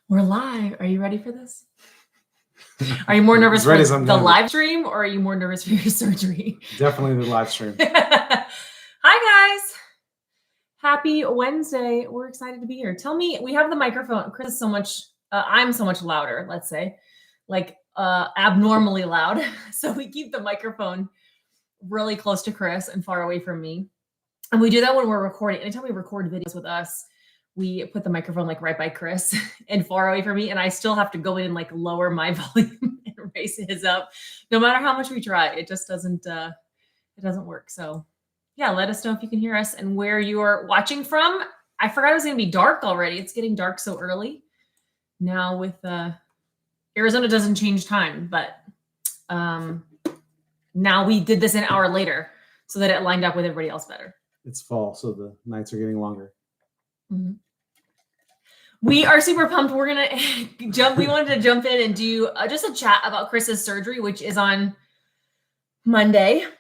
We're live. Are you ready for this? Are you more nervous for the live stream or are you more nervous for your surgery? Definitely the live stream. Hi, guys. Happy Wednesday. We're excited to be here. Tell me, we have the microphone. Chris is so much, I'm so much louder, let's say, like abnormally loud. So we keep the microphone really close to Chris and far away from me. And we do that when we're recording. Anytime we record videos with us, we put the microphone like right by Chris and far away from me. And I still have to go in and like lower my volume and raise his up. No matter how much we try, it just doesn't, it doesn't work. So yeah, let us know if you can hear us and where you are watching from. I forgot it was going to be dark already. It's getting dark so early now with, Arizona doesn't change time, but, now we did this an hour later so that it lined up with everybody else better. It's fall, so the nights are getting longer. Mm-hmm. We are super pumped. We're going to jump. We wanted to jump in and do just a chat about Chris's surgery, which is on Monday, a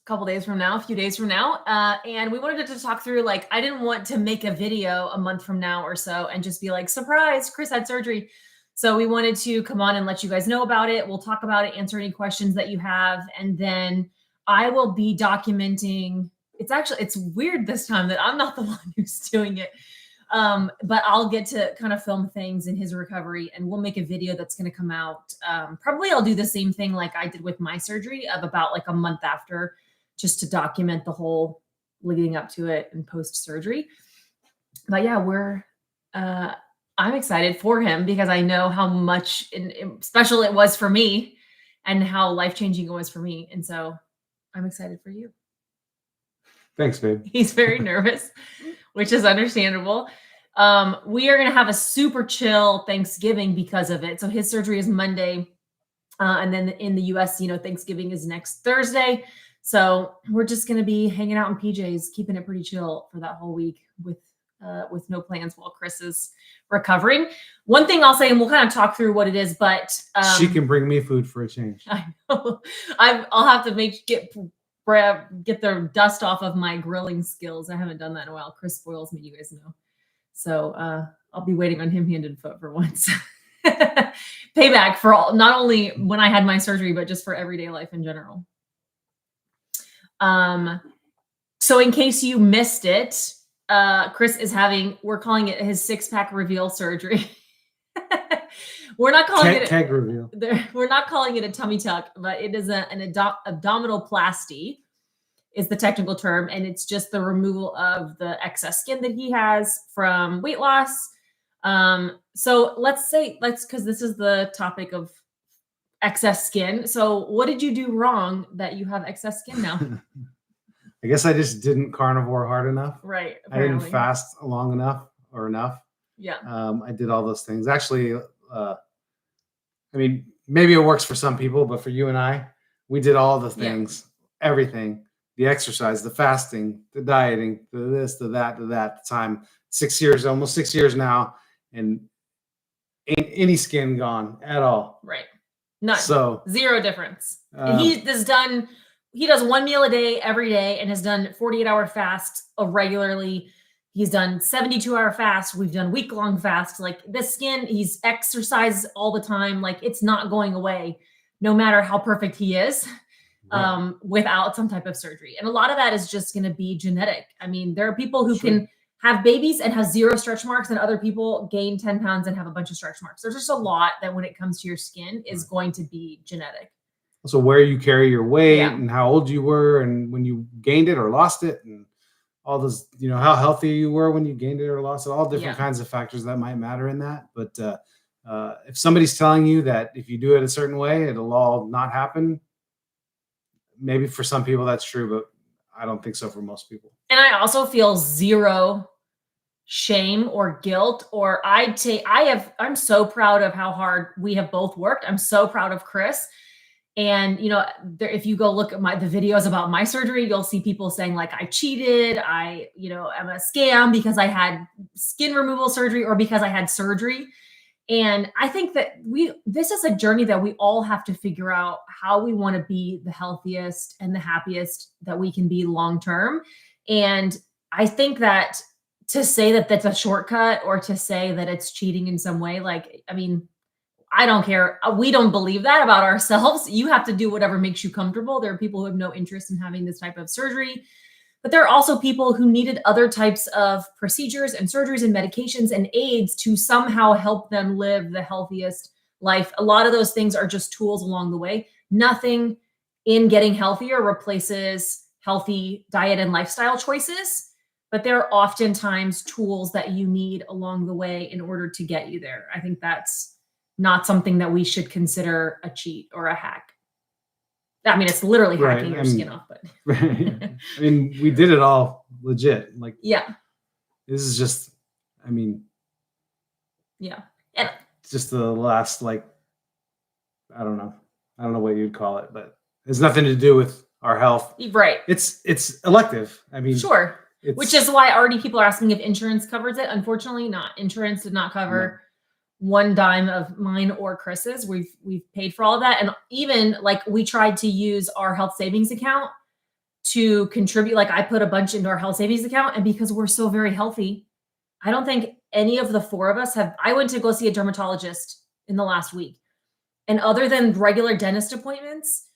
couple days from now, a few days from now. And we wanted to talk through, like, I didn't want to make a video a month from now or so and just be like, surprise, Chris had surgery. So we wanted to come on and let you guys know about it. We'll talk about it, answer any questions that you have. And then I will be documenting. It's weird this time that I'm not the one who's doing it. But I'll get to kind of film things in his recovery and we'll make a video that's going to come out. Probably I'll do the same thing like I did with my surgery of about like a month after, just to document the whole leading up to it and post surgery. But yeah, I'm excited for him because I know how much special it was for me and how life-changing it was for me. And so I'm excited for you. Thanks, babe. He's very nervous, which is understandable. We are going to have a super chill Thanksgiving because of it. So his surgery is Monday. And then in the US, Thanksgiving is next Thursday. So we're just going to be hanging out in PJs, keeping it pretty chill for that whole week with no plans while Chris is recovering. One thing I'll say, and we'll kind of talk through what it is, but she can bring me food for a change. I know. I'll have to get the dust off of my grilling skills. I haven't done that in a while. Chris spoils me, you guys know. So I'll be waiting on him hand and foot for once. Payback for not only when I had my surgery, but just for everyday life in general. So in case you missed it, Chris is we're calling it his 6-pack reveal surgery. We're not calling it keg reveal. We're not calling it a tummy tuck, but it is an abdominoplasty is the technical term. And it's just the removal of the excess skin that he has from weight loss. So because this is the topic of excess skin. So what did you do wrong that you have excess skin now? I guess I just didn't carnivore hard enough. Right. Apparently. I didn't fast long enough or enough. Yeah. I did all those things. Actually, I mean, maybe it works for some people, but for you and I, we did all the things, everything, the exercise, the fasting, the dieting, the this, the that, the time, 6 years, almost 6 years now. And ain't any skin gone at all. Right. None. So zero difference. And he does 1 meal a day every day and has done 48-hour fasts regularly. He's done 72-hour fasts. We've done week-long fasts. Like this skin, he's exercised all the time. Like it's not going away no matter how perfect he is without some type of surgery. And a lot of that is just going to be genetic. I mean, there are people who can have babies and have 0 stretch marks and other people gain 10 pounds and have a bunch of stretch marks. There's just a lot that when it comes to your skin is going to be genetic. So where you carry your weight and how old you were and when you gained it or lost it and all those, how healthy you were when you gained it or lost it, all different kinds of factors that might matter in that. But if somebody's telling you that if you do it a certain way, it'll all not happen, maybe for some people that's true, but I don't think so for most people. And I also feel 0 shame or guilt, or I'd say I'm so proud of how hard we have both worked. I'm so proud of Chris. And, if you go look at the videos about my surgery, you'll see people saying like, I cheated. I'm a scam because I had skin removal surgery or because I had surgery. And I think that this is a journey that we all have to figure out how we want to be the healthiest and the happiest that we can be long-term. And I think that to say that that's a shortcut or to say that it's cheating in some way. Like, I mean, I don't care. We don't believe that about ourselves. You have to do whatever makes you comfortable. There are people who have no interest in having this type of surgery, but there are also people who needed other types of procedures and surgeries and medications and aids to somehow help them live the healthiest life. A lot of those things are just tools along the way. Nothing in getting healthier replaces healthy diet and lifestyle choices, but there are oftentimes tools that you need along the way in order to get you there. I think that's not something that we should consider a cheat or a hack. I mean, it's literally hacking your skin off, but I mean, we did it all legit. Like, yeah, this is just, I mean, yeah, and just the last, like, I don't know what you'd call it, but it's nothing to do with our health. Right. It's elective. I mean, sure. Which is why already people are asking if insurance covers it. Unfortunately, not. Insurance did not cover one dime of mine or Chris's. We've paid for all of that. And even like we tried to use our health savings account to contribute. Like I put a bunch into our health savings account, and because we're so very healthy, I don't think any of the four of us have. I went to go see a dermatologist in the last week. And other than regular dentist appointments,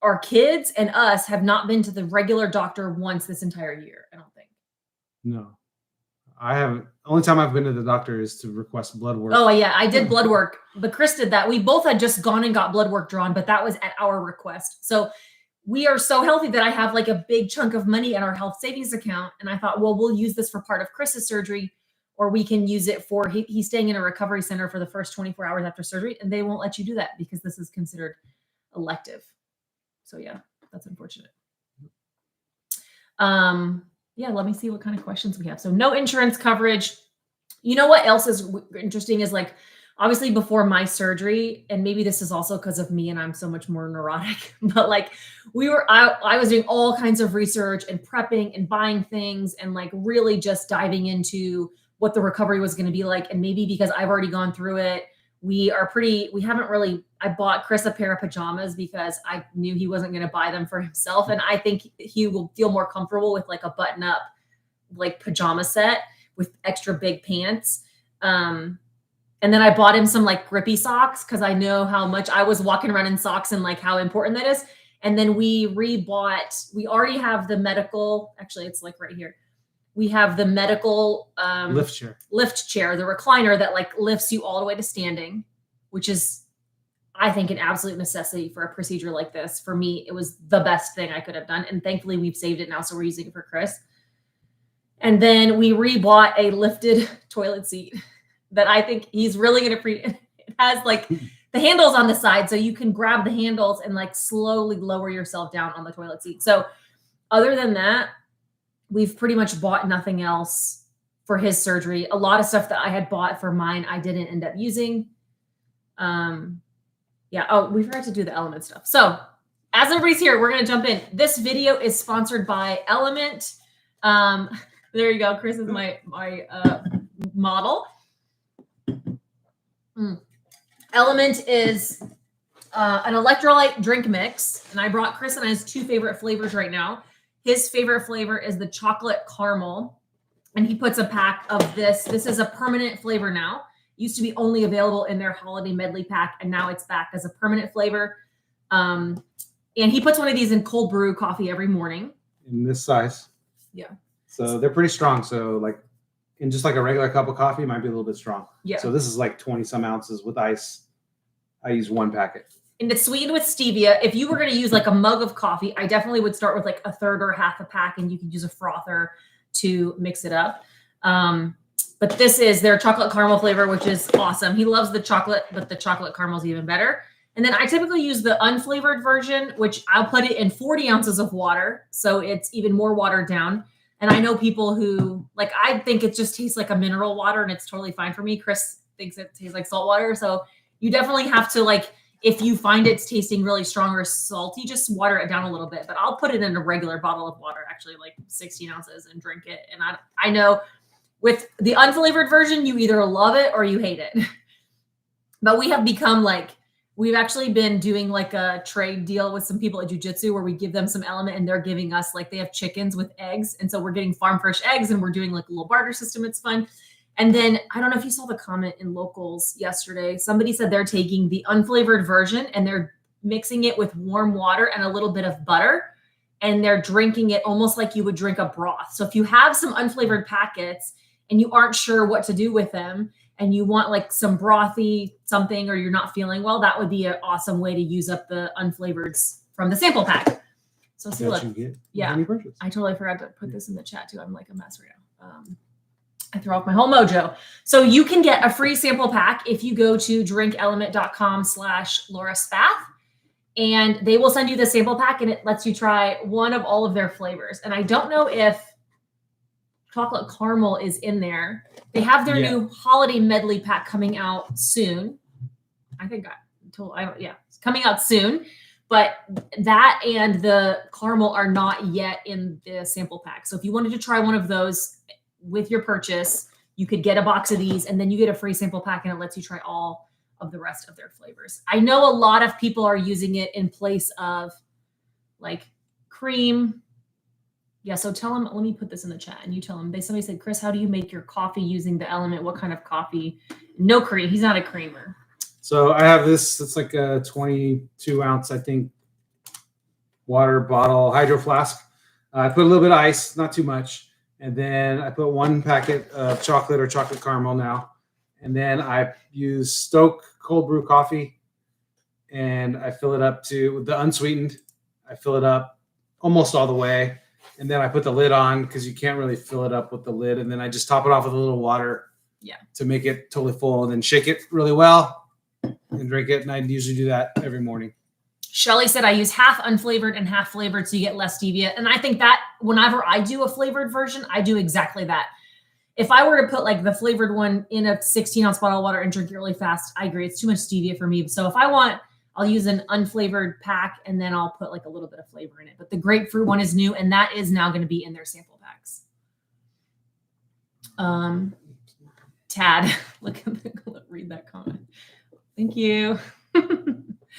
our kids and us have not been to the regular doctor once this entire year, I don't think. No, I haven't. Only time I've been to the doctor is to request blood work. Oh, yeah, I did blood work, but Chris did that. We both had just gone and got blood work drawn, but that was at our request. So we are so healthy that I have like a big chunk of money in our health savings account. And I thought, well, we'll use this for part of Chris's surgery, or we can use it for, he's staying in a recovery center for the first 24 hours after surgery, and they won't let you do that because this is considered elective. So yeah, that's unfortunate. Yeah, let me see what kind of questions we have. So no insurance coverage. You know what else is interesting is like, obviously before my surgery, and maybe this is also because of me and I'm so much more neurotic, but like I was doing all kinds of research and prepping and buying things and like really just diving into what the recovery was going to be like. And maybe because I've already gone through it, I bought Chris a pair of pajamas because I knew he wasn't going to buy them for himself. And I think he will feel more comfortable with like a button up, like pajama set with extra big pants. And then I bought him some like grippy socks because I know how much I was walking around in socks and like how important that is. And then we already have the medical, actually it's like right here. We have the medical lift chair, the recliner that like lifts you all the way to standing, which is, I think, an absolute necessity for a procedure like this. For me, it was the best thing I could have done. And thankfully we've saved it now. So we're using it for Chris. And then we rebought a lifted toilet seat that I think he's really going to it has like the handles on the side. So you can grab the handles and like slowly lower yourself down on the toilet seat. So other than that, we've pretty much bought nothing else for his surgery. A lot of stuff that I had bought for mine, I didn't end up using. Yeah. Oh, we forgot to do the Element stuff. So as everybody's here, we're going to jump in. This video is sponsored by Element. There you go. Chris is my model. Element is an electrolyte drink mix. And I brought Chris and I his two favorite flavors right now. His favorite flavor is the chocolate caramel. And he puts a pack of this. This is a permanent flavor now. Used to be only available in their holiday medley pack. And now it's back as a permanent flavor. And he puts one of these in cold brew coffee every morning. In this size. Yeah. So they're pretty strong. So like in just like a regular cup of coffee, it might be a little bit strong. Yeah. So this is like 20 some ounces with ice. I use one packet. And it's sweetened with stevia. If you were going to use like a mug of coffee, I definitely would start with like a third or half a pack, and you could use a frother to mix it up. But this is their chocolate caramel flavor, which is awesome. He loves the chocolate, but the chocolate caramel is even better. And then I typically use the unflavored version, which I'll put it in 40 ounces of water. So it's even more watered down. And I know people who like, I think it just tastes like a mineral water and it's totally fine for me. Chris thinks it tastes like salt water. So you definitely have to like, if you find it's tasting really strong or salty, just water it down a little bit. But I'll put it in a regular bottle of water, actually like 16 ounces, and drink it. And I know with the unflavored version, you either love it or you hate it. But we have become like We've actually been doing like a trade deal with some people at jiu-jitsu where we give them some element and they're giving us, like, they have chickens with eggs. And so we're getting farm fresh eggs and we're doing like a little barter system. It's fun. And then I don't know if you saw the comment in Locals yesterday. Somebody said they're taking the unflavored version and they're mixing it with warm water and a little bit of butter. And they're drinking it almost like you would drink a broth. So if you have some unflavored packets and you aren't sure what to do with them, and you want like some brothy something, or you're not feeling well, that would be an awesome way to use up the unflavoreds from the sample pack. So see, look, yeah, I totally forgot to put this in the chat too. I'm like a mess right now. I throw off my whole mojo. So you can get a free sample pack if you go to drinkelement.com/Laura Spath, and they will send you the sample pack and it lets you try one of all of their flavors. And I don't know if chocolate caramel is in there. They have their new holiday medley pack coming out soon. I think it's coming out soon, but that and the caramel are not yet in the sample pack. So if you wanted to try one of those with your purchase, you could get a box of these and then you get a free sample pack and it lets you try all of the rest of their flavors. I know a lot of people are using it in place of like cream. Yeah, so tell them, let me put this in the chat and you tell them. Somebody said, Chris, how do you make your coffee using the element? What kind of coffee? No cream. He's not a creamer. So I have this, it's like a 22 ounce, I think, water bottle, hydro flask. I put a little bit of ice, not too much. And then I put 1 packet of chocolate or chocolate caramel now. And then I use Stoke cold brew coffee and I fill it up to the unsweetened. I fill it up almost all the way. And then I put the lid on because you can't really fill it up with the lid. And then I just top it off with a little water to make it totally full. And then shake it really well and drink it. And I usually do that every morning. Shelly said I use half unflavored and half flavored so you get less stevia. And I think that whenever I do a flavored version, I do exactly that. If I were to put like the flavored one in a 16-ounce bottle of water and drink it really fast, I agree. It's too much stevia for me. So if I want, I'll use an unflavored pack and then I'll put like a little bit of flavor in it. But the grapefruit one is new and that is now going to be in their sample packs. Tad, read that comment. Thank you.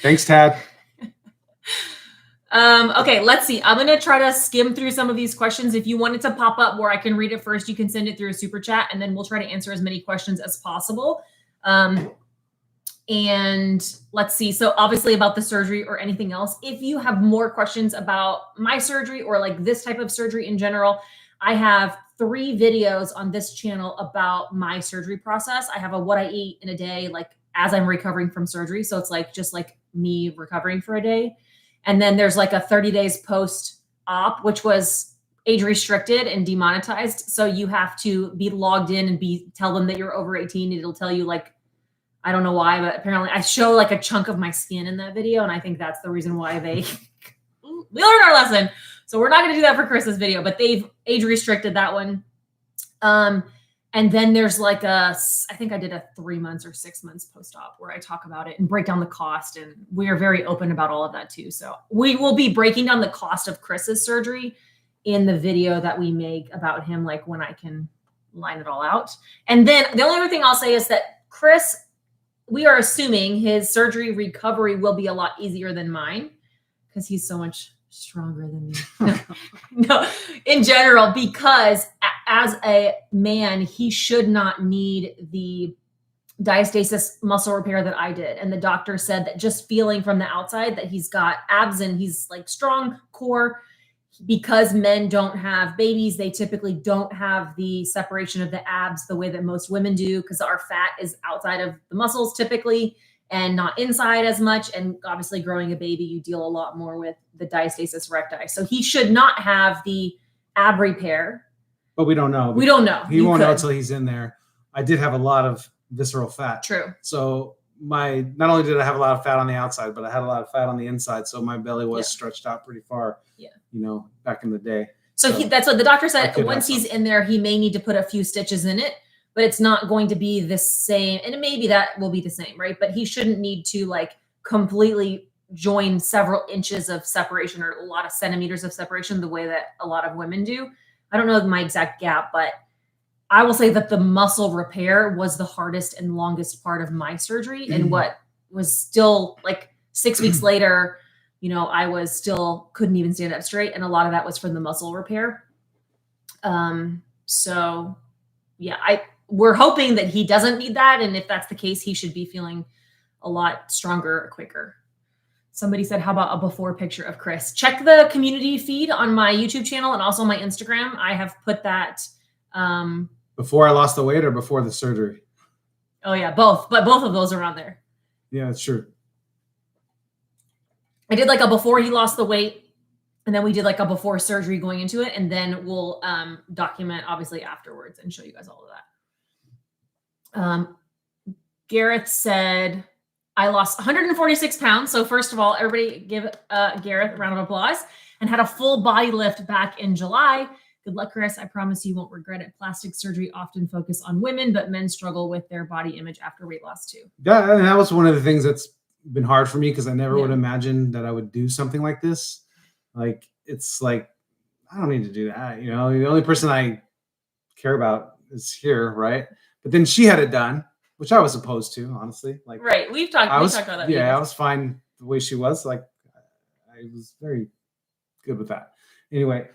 Thanks, Tad. Okay, let's see. I'm going to try to skim through some of these questions. If you want it to pop up where I can read it first, you can send it through a super chat and then we'll try to answer as many questions as possible. And let's see. So obviously about the surgery or anything else, if you have more questions about my surgery or like this type of surgery in general, I have 3 videos on this channel about my surgery process. I have a what I eat in a day, like as I'm recovering from surgery. So it's like, just like me recovering for a day. And then there's like a 30 days post-op, which was age restricted and demonetized. So you have to be logged in and tell them that you're over 18. It'll tell you like, I don't know why, but apparently I show like a chunk of my skin in that video. And I think that's the reason why we learned our lesson. So we're not going to do that for Chris's video, but they've age restricted that one. And then there's like I think I did a 3 months or 6 months post-op where I talk about it and break down the cost. And we are very open about all of that too. So we will be breaking down the cost of Chris's surgery in the video that we make about him, like when I can line it all out. And then the only other thing I'll say is that Chris, we are assuming his surgery recovery will be a lot easier than mine because he's so much stronger than me. No, in general, because as a man, he should not need the diastasis muscle repair that I did. And the doctor said that just feeling from the outside that he's got abs and he's like strong core. Because men don't have babies, they typically don't have the separation of the abs the way that most women do because our fat is outside of the muscles typically and not inside as much. And obviously growing a baby, you deal a lot more with the diastasis recti. So he should not have the ab repair. But we don't know. We don't know. He won't know until he's in there. I did have a lot of visceral fat. True. So not only did I have a lot of fat on the outside, but I had a lot of fat on the inside. So my belly was stretched out pretty far. Yeah. You know, back in the day. So that's what the doctor said. Once he's in there, he may need to put a few stitches in it, but it's not going to be the same. And maybe that will be the same, right? But he shouldn't need to like completely join several inches of separation or a lot of centimeters of separation the way that a lot of women do. I don't know my exact gap, but I will say that the muscle repair was the hardest and longest part of my surgery and what was still like 6 weeks later, you know, I was still couldn't even stand up straight. And a lot of that was from the muscle repair. So yeah, we're hoping that he doesn't need that. And if that's the case, he should be feeling a lot stronger quicker. Somebody said, how about a before picture of Chris? Check the community feed on my YouTube channel and also my Instagram. I have put that. Before I lost the weight or before the surgery? Oh yeah, both. But both of those are on there. Yeah, that's true. I did like a before he lost the weight. And then we did like a before surgery going into it. And then we'll document obviously afterwards and show you guys all of that. Gareth said, I lost 146 pounds. So first of all, everybody give Gareth a round of applause, and had a full body lift back in July. Good luck, Chris. I promise you won't regret it. Plastic surgery often focus on women, but men struggle with their body image after weight loss too. Yeah, and that was one of the things that's been hard for me because I never would imagine that I would do something like this. Like, it's like, I don't need to do that. You know, the only person I care about is here, right? But then she had it done, which I was opposed to, honestly. Like, right. We've talked about that. Yeah, I was fine the way she was. Like, I was very good with that. Anyway,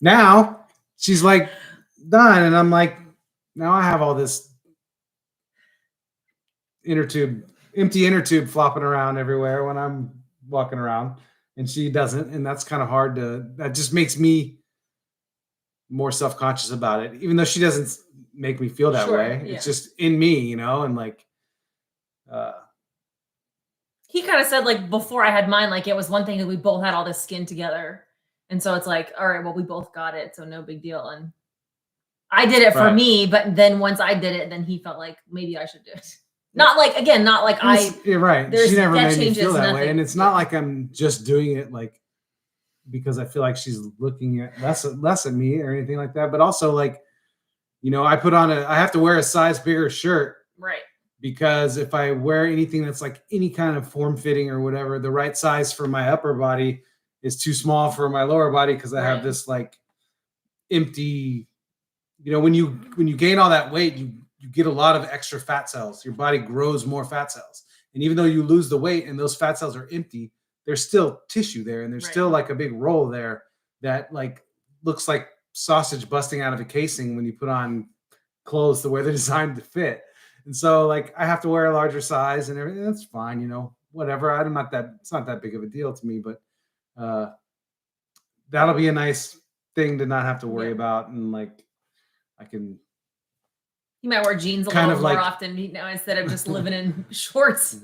now she's like done, and I'm like, now I have all this empty inner tube flopping around everywhere when I'm walking around, and she doesn't, and that's kind of hard that just makes me more self-conscious about it, even though she doesn't make me feel that way. Yeah. It's just in me, you know, and like he kind of said, like, before I had mine, like, it was one thing that we both had all this skin together, and so it's like, all right, well, we both got it, so no big deal. And I did it for me, but then once I did it, then he felt like maybe I should do it. Not like, again, not like you're right. She never made me feel that way. And it's not like like I'm just doing it like because I feel like she's looking at less at me or anything like that. But also, like, you know, I have to wear a size bigger shirt. Right. Because if I wear anything that's like any kind of form fitting or whatever, the right size for my upper body is too small for my lower body because I have this like empty, you know, when you gain all that weight, you get a lot of extra fat cells. Your body grows more fat cells. And even though you lose the weight and those fat cells are empty, there's still tissue there. And there's still like a big roll there that like looks like sausage busting out of a casing when you put on clothes the way they're designed to fit. And so like I have to wear a larger size and everything. That's fine, you know, whatever. It's not that big of a deal to me, but that'll be a nice thing to not have to worry about. And like you might wear jeans a little more often, you know, instead of just living in shorts.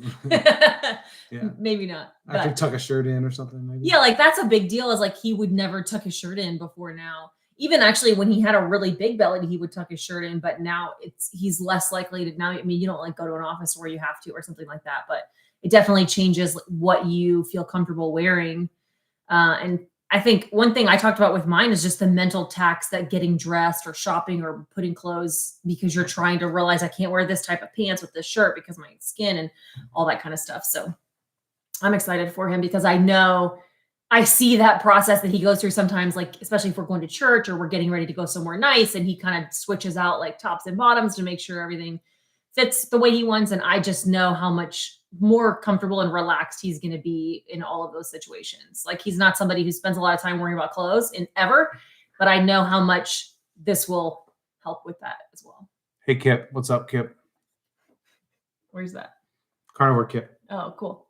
Maybe not. I could tuck a shirt in or something. Maybe. Yeah, like that's a big deal. Is like he would never tuck his shirt in before now. Even actually when he had a really big belly, he would tuck his shirt in. But now he's less likely to. Now, I mean, you don't like go to an office where you have to or something like that. But it definitely changes what you feel comfortable wearing. And I think one thing I talked about with mine is just the mental tax that getting dressed or shopping or putting clothes because you're trying to realize I can't wear this type of pants with this shirt because of my skin and all that kind of stuff. So I'm excited for him because I know I see that process that he goes through sometimes, like, especially if we're going to church or we're getting ready to go somewhere nice and he kind of switches out like tops and bottoms to make sure everything fits the way he wants. And I just know how much more comfortable and relaxed he's going to be in all of those situations. Like he's not somebody who spends a lot of time worrying about clothes ever, but I know how much this will help with that as well. Hey, Kip. What's up, Kip? Where's that? Carnivore Kip. Oh, cool.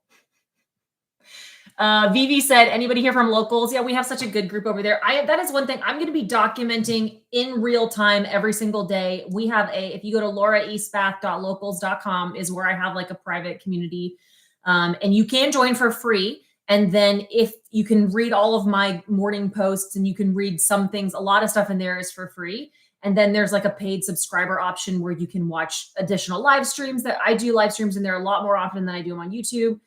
Vivi said, anybody here from locals? Yeah, we have such a good group over there. That is one thing I'm going to be documenting in real time every single day. We have if you go to lauraespath.locals.com is where I have like a private community. And you can join for free. And then if you can read all of my morning posts and you can read some things, a lot of stuff in there is for free. And then there's like a paid subscriber option where you can watch additional live streams that I do live streams in there a lot more often than I do them on YouTube.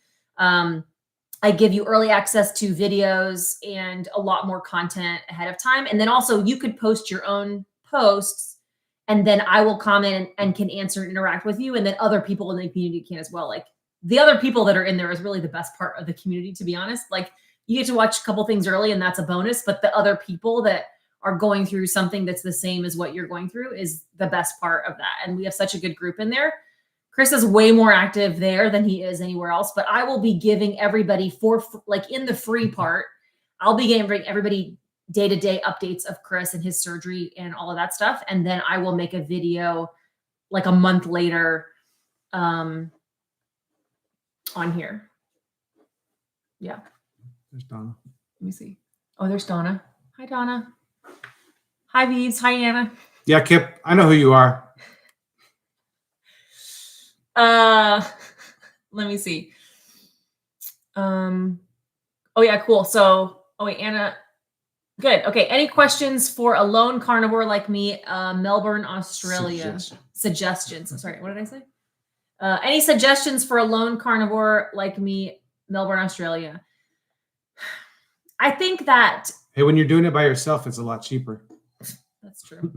I give you early access to videos and a lot more content ahead of time. And then also you could post your own posts and then I will comment and can answer and interact with you. And then other people in the community can as well. Like the other people that are in there is really the best part of the community, to be honest. Like you get to watch a couple things early and that's a bonus, but the other people that are going through something that's the same as what you're going through is the best part of that. And we have such a good group in there. Chris is way more active there than he is anywhere else, but I will be giving everybody like in the free part, I'll be giving everybody day-to-day updates of Chris and his surgery and all of that stuff. And then I will make a video like a month later on here. Yeah. There's Donna. Let me see. Oh, there's Donna. Hi, Donna. Hi, Beads. Hi, Anna. Yeah, Kip, I know who you are. Let me see. Oh yeah, cool. So, oh wait, Anna. Good. Okay. Any questions for a lone carnivore like me, Melbourne, Australia? Suggestions. Sorry, what did I say? Any suggestions for a lone carnivore like me, Melbourne, Australia? I think that. Hey, when you're doing it by yourself, it's a lot cheaper. That's true.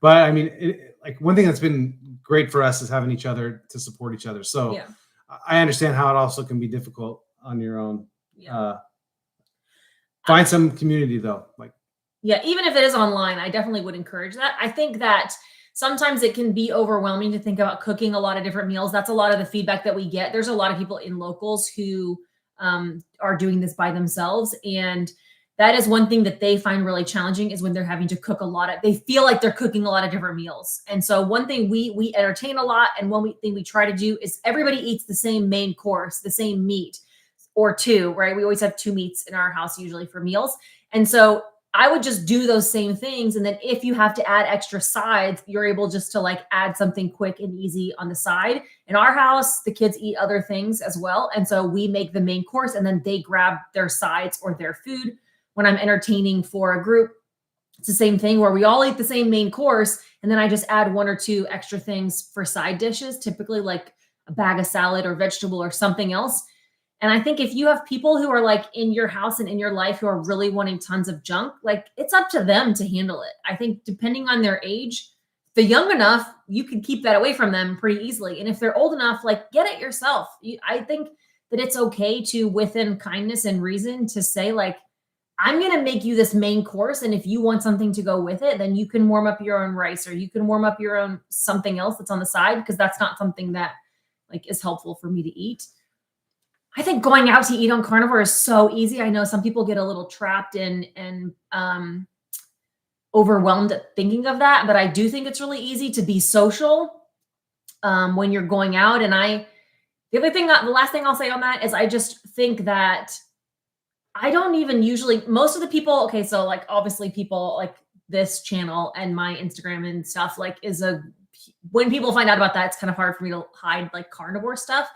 But I mean, like one thing that's been great for us is having each other to support each other. So yeah. I understand how it also can be difficult on your own. Yeah. Find some community though. Like, yeah, even if it is online, I definitely would encourage that. I think that sometimes it can be overwhelming to think about cooking a lot of different meals. That's a lot of the feedback that we get. There's a lot of people in locals who are doing this by themselves. And that is one thing that they find really challenging is when they're having to cook they feel like they're cooking a lot of different meals. And so one thing we entertain a lot, and one thing we try to do is everybody eats the same main course, the same meat or two, right? We always have 2 meats in our house usually for meals. And so I would just do those same things. And then if you have to add extra sides, you're able just to like add something quick and easy on the side. In our house, the kids eat other things as well. And so we make the main course and then they grab their sides or their food. When I'm entertaining for a group, it's the same thing where we all eat the same main course. And then I just add 1 or 2 extra things for side dishes, typically like a bag of salad or vegetable or something else. And I think if you have people who are like in your house and in your life who are really wanting tons of junk, like it's up to them to handle it. I think depending on their age, if they're young enough, you can keep that away from them pretty easily. And if they're old enough, like get it yourself. I think that it's okay to, within kindness and reason, to say like, I'm going to make you this main course. And if you want something to go with it, then you can warm up your own rice or you can warm up your own something else that's on the side, because that's not something that like is helpful for me to eat. I think going out to eat on Carnivore is so easy. I know some people get a little trapped and overwhelmed at thinking of that, but I do think it's really easy to be social when you're going out. And the last thing I'll say on that is I just think that I don't even usually, most of the people, okay, so like obviously people like this channel and my Instagram and stuff like when people find out about that, it's kind of hard for me to hide like carnivore stuff.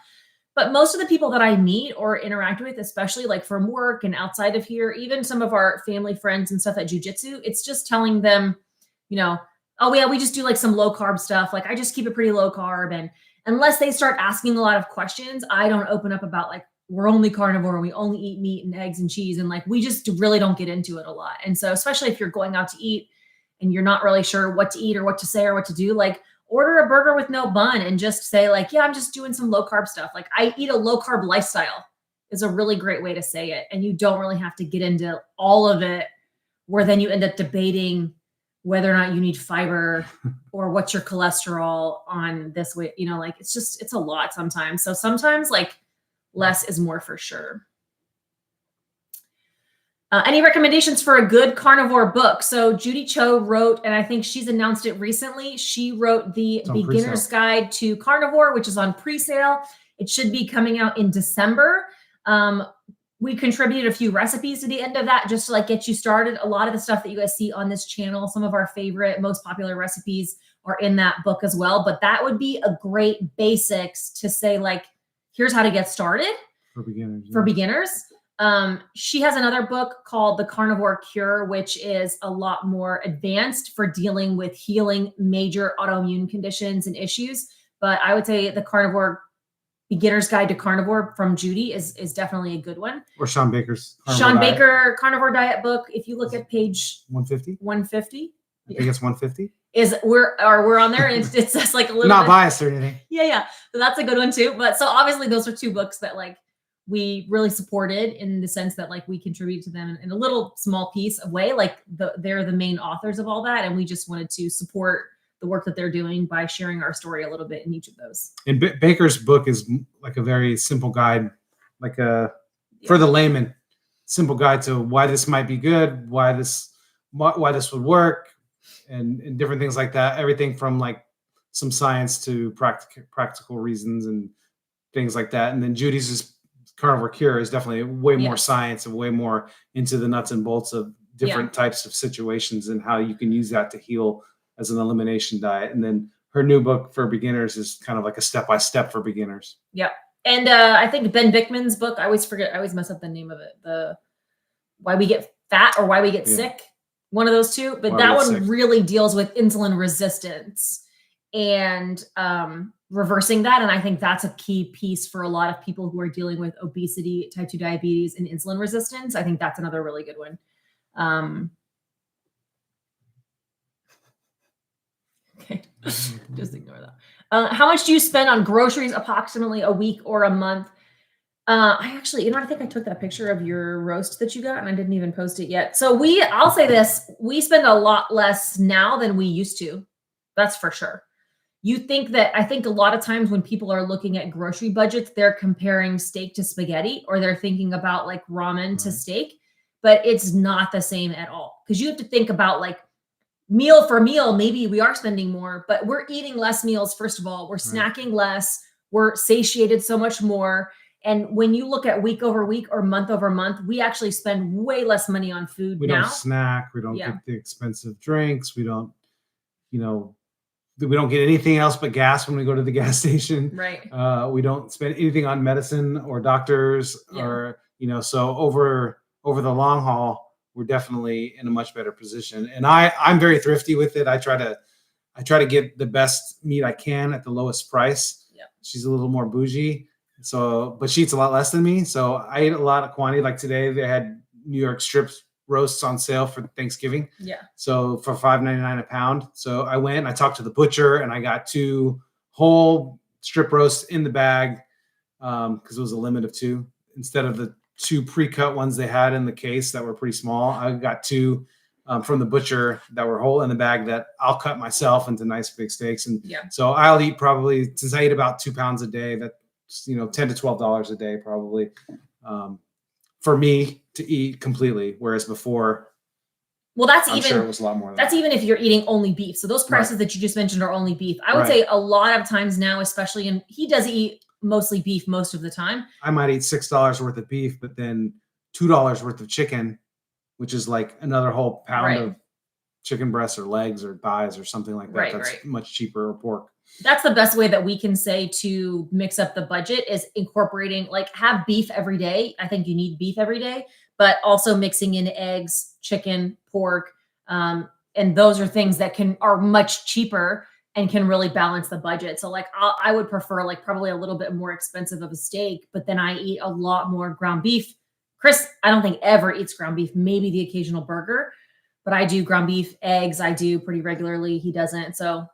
But most of the people that I meet or interact with, especially like from work and outside of here, even some of our family friends and stuff at jiu-jitsu, it's just telling them, oh yeah, we just do like some low carb stuff. Like I just keep it pretty low carb. And unless they start asking a lot of questions, I don't open up about like, we're only carnivore and we only eat meat and eggs and cheese. And like, we just really don't get into it a lot. And so, especially if you're going out to eat and you're not really sure what to eat or what to say or what to do, like order a burger with no bun and just say like, yeah, I'm just doing some low carb stuff. Like I eat a low carb lifestyle is a really great way to say it. And you don't really have to get into all of it where then you end up debating whether or not you need fiber or what's your cholesterol on this way, like it's a lot sometimes. So sometimes like less is more for sure. Any recommendations for a good carnivore book? So Judy Cho wrote, and I think she's announced it recently. She wrote the Beginner's Guide to Carnivore, which is on pre-sale. It should be coming out in December. We contributed a few recipes to the end of that just to like get you started. A lot of the stuff that you guys see on this channel, some of our favorite, most popular recipes are in that book as well. But that would be a great basics to say like, here's how to get started for beginners. For beginners. She has another book called The Carnivore Cure, which is a lot more advanced for dealing with healing major autoimmune conditions and issues. But I would say the Beginner's Guide to Carnivore from Judy is definitely a good one. Or Sean Baker's Baker Carnivore Diet book. If you look at page 150, I think it's 150. We're on there, and it's just like a little not biased or anything. Yeah. So that's a good one too. But so obviously those are 2 books that like we really supported in the sense that like we contribute to them in a little small piece of way. Like they're the main authors of all that. And we just wanted to support the the work that they're doing by sharing our story a little bit in each of those. And Baker's book is like a very simple guide, like for the layman, simple guide to why this might be good, why this would work, and different things like that. Everything from like some science to practical reasons and things like that. And then Judy's Carnivore Cure is definitely way more science and way more into the nuts and bolts of different types of situations and how you can use that to heal as an elimination diet. And then her new book for beginners is kind of like a step-by-step for beginners. Yep. And I think Ben Bickman's book, I always mess up the name of it. The Why We Get Fat or Why We Get Sick. One of those two. But that one really deals with insulin resistance and reversing that. And I think that's a key piece for a lot of people who are dealing with obesity, type 2 diabetes, and insulin resistance. I think that's another really good one. Okay, just ignore that. How much do you spend on groceries approximately a week or a month? I think I took that picture of your roast that you got and I didn't even post it yet. So I'll say this, we spend a lot less now than we used to. That's for sure. I think a lot of times when people are looking at grocery budgets, they're comparing steak to spaghetti, or they're thinking about like ramen to steak, but it's not the same at all. Because you have to think about like meal for meal, maybe we are spending more, but we're eating less meals. First of all, we're snacking less, we're satiated so much more. And when you look at week over week or month over month, we actually spend way less money on food. We don't snack. We don't get the expensive drinks. We don't, we don't get anything else but gas when we go to the gas station. Right. We don't spend anything on medicine or doctors or, so over the long haul, we're definitely in a much better position. And I'm very thrifty with it. I try to get the best meat I can at the lowest price. Yeah. She's a little more bougie. So, but she eats a lot less than me. So I eat a lot of quantity. Like today they had New York strip roasts on sale for Thanksgiving. Yeah. So for $5.99 a pound. So I went and I talked to the butcher and I got 2 whole strip roasts in the bag. Cause it was a limit of 2 instead of the 2 pre-cut ones they had in the case that were pretty small. I got 2 from the butcher that were whole in the bag that I'll cut myself into nice big steaks. And so I'll eat probably, since I eat about 2 pounds a day, that's, $10 to $12 a day probably for me to eat completely. Whereas before, sure it was a lot more. That's even if you're eating only beef. So those prices that you just mentioned are only beef. I would say a lot of times now, especially, and he does eat mostly beef most of the time. I might eat $6 worth of beef, but then $2 worth of chicken, which is like another whole pound of chicken breasts or legs or thighs or something like that. That's much cheaper, or pork. That's the best way that we can say to mix up the budget is incorporating, like, have beef every day. I think you need beef every day, but also mixing in eggs, chicken, pork. And those are things that are much cheaper and can really balance the budget. So like, I would prefer like probably a little bit more expensive of a steak, but then I eat a lot more ground beef. Chris, I don't think ever eats ground beef, maybe the occasional burger, but I do ground beef, eggs. I do pretty regularly. He doesn't. So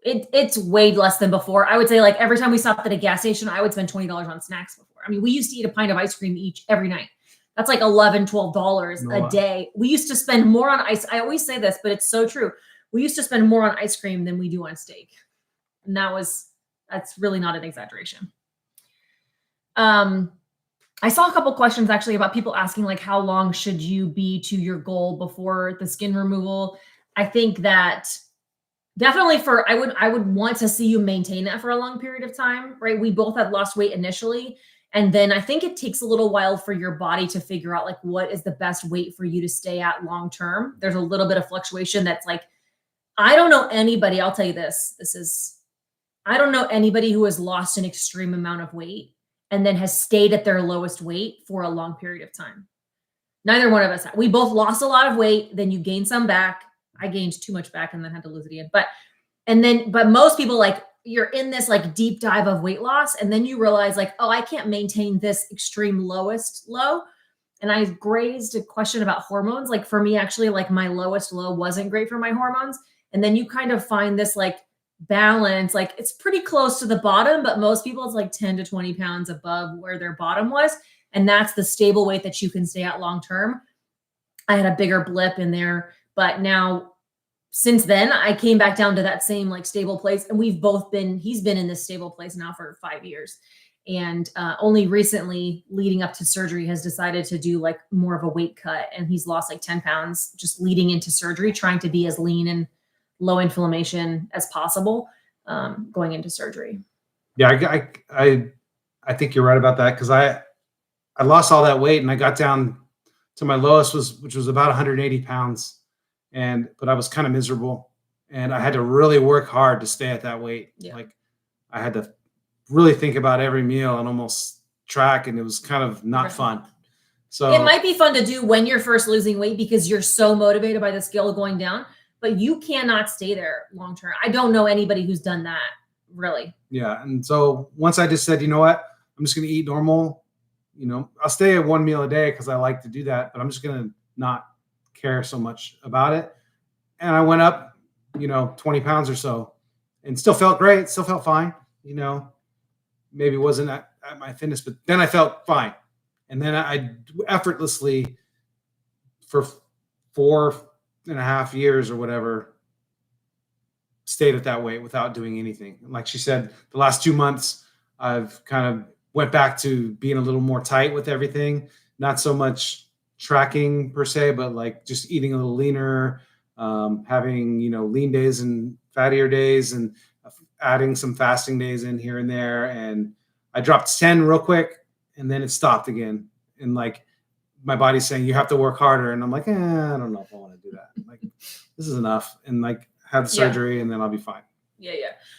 it's way less than before. I would say like every time we stopped at a gas station, I would spend $20 on snacks before. I mean, we used to eat a pint of ice cream every night. That's like $11, $12 a day. We used to spend more on ice. I always say this, but it's so true. We used to spend more on ice cream than we do on steak. And that's really not an exaggeration. I saw a couple questions actually about people asking like, how long should you be to your goal before the skin removal? I think that definitely I would want to see you maintain that for a long period of time, right? We both had lost weight initially. And then I think it takes a little while for your body to figure out like, what is the best weight for you to stay at long-term. There's a little bit of fluctuation that's like, I don't know anybody, I'll tell you I don't know anybody who has lost an extreme amount of weight and then has stayed at their lowest weight for a long period of time. Neither one of us have. We both lost a lot of weight, then you gain some back. I gained too much back and then had to lose it again. But most people, like, you're in this like deep dive of weight loss and then you realize like, oh, I can't maintain this extreme lowest low. And I grazed a question about hormones. Like for me, actually, like my lowest low wasn't great for my hormones. And then you kind of find this like balance, like it's pretty close to the bottom, but most people it's like 10 to 20 pounds above where their bottom was. And that's the stable weight that you can stay at long-term. I had a bigger blip in there, but now since then, I came back down to that same like stable place, and he's been in this stable place now for 5 years. And only recently leading up to surgery has decided to do like more of a weight cut, and he's lost like 10 pounds just leading into surgery, trying to be as lean and low inflammation as possible going into surgery. Yeah, I think you're right about that, because I lost all that weight and I got down to my lowest which was about 180 pounds, but I was kind of miserable, and I had to really work hard to stay at that weight. Yeah. Like I had to really think about every meal and almost track, and it was kind of not fun. So it might be fun to do when you're first losing weight because you're so motivated by the scale going down, but you cannot stay there long term. I don't know anybody who's done that, really. Yeah. And so once I just said, you know what, I'm just going to eat normal. I'll stay at one meal a day because I like to do that, but I'm just going to not care so much about it. And I went up, 20 pounds or so, and still felt great. Still felt fine. Maybe wasn't at my thinnest, but then I felt fine. And then I effortlessly, for 4.5 years or whatever, stayed at that weight without doing anything. Like she said, the last 2 months, I've kind of went back to being a little more tight with everything. Not so much tracking per se, but like just eating a little leaner, having, lean days and fattier days, and adding some fasting days in here and there. And I dropped 10 real quick, and then it stopped again. And like my body's saying, you have to work harder. And I'm like, I don't know if I want to do that. Like, this is enough. And like have surgery and then I'll be fine. Yeah.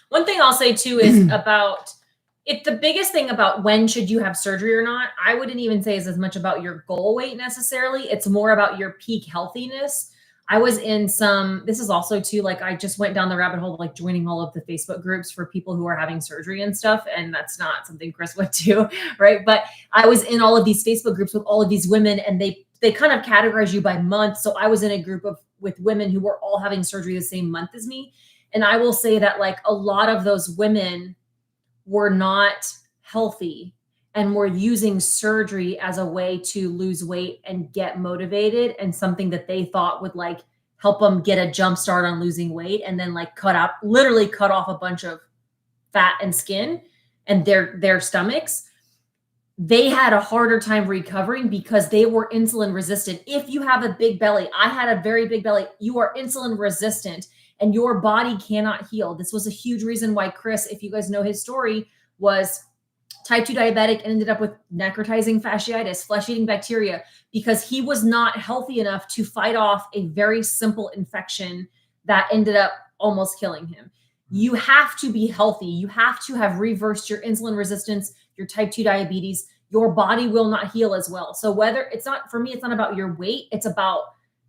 One thing I'll say too is about the biggest thing about when should you have surgery or not, I wouldn't even say is as much about your goal weight necessarily. It's more about your peak healthiness. I was in this is also too, like I just went down the rabbit hole of like joining all of the Facebook groups for people who are having surgery and stuff. And that's not something Chris would do, right? But I was in all of these Facebook groups with all of these women, and they kind of categorize you by month. So I was in a group with women who were all having surgery the same month as me. And I will say that like a lot of those women were not healthy and were using surgery as a way to lose weight and get motivated, and something that they thought would like help them get a jump start on losing weight, and then like literally cut off a bunch of fat and skin and their stomachs. They had a harder time recovering because they were insulin resistant. If you have a big belly, I had a very big belly, you are insulin resistant and your body cannot heal. This was a huge reason why Chris, if you guys know his story, was type 2 diabetic and ended up with necrotizing fasciitis, flesh-eating bacteria, because he was not healthy enough to fight off a very simple infection that ended up almost killing him. You have to be healthy. You have to have reversed your insulin resistance, your type 2 diabetes. Your body will not heal as well. So for me, it's not about your weight. It's about,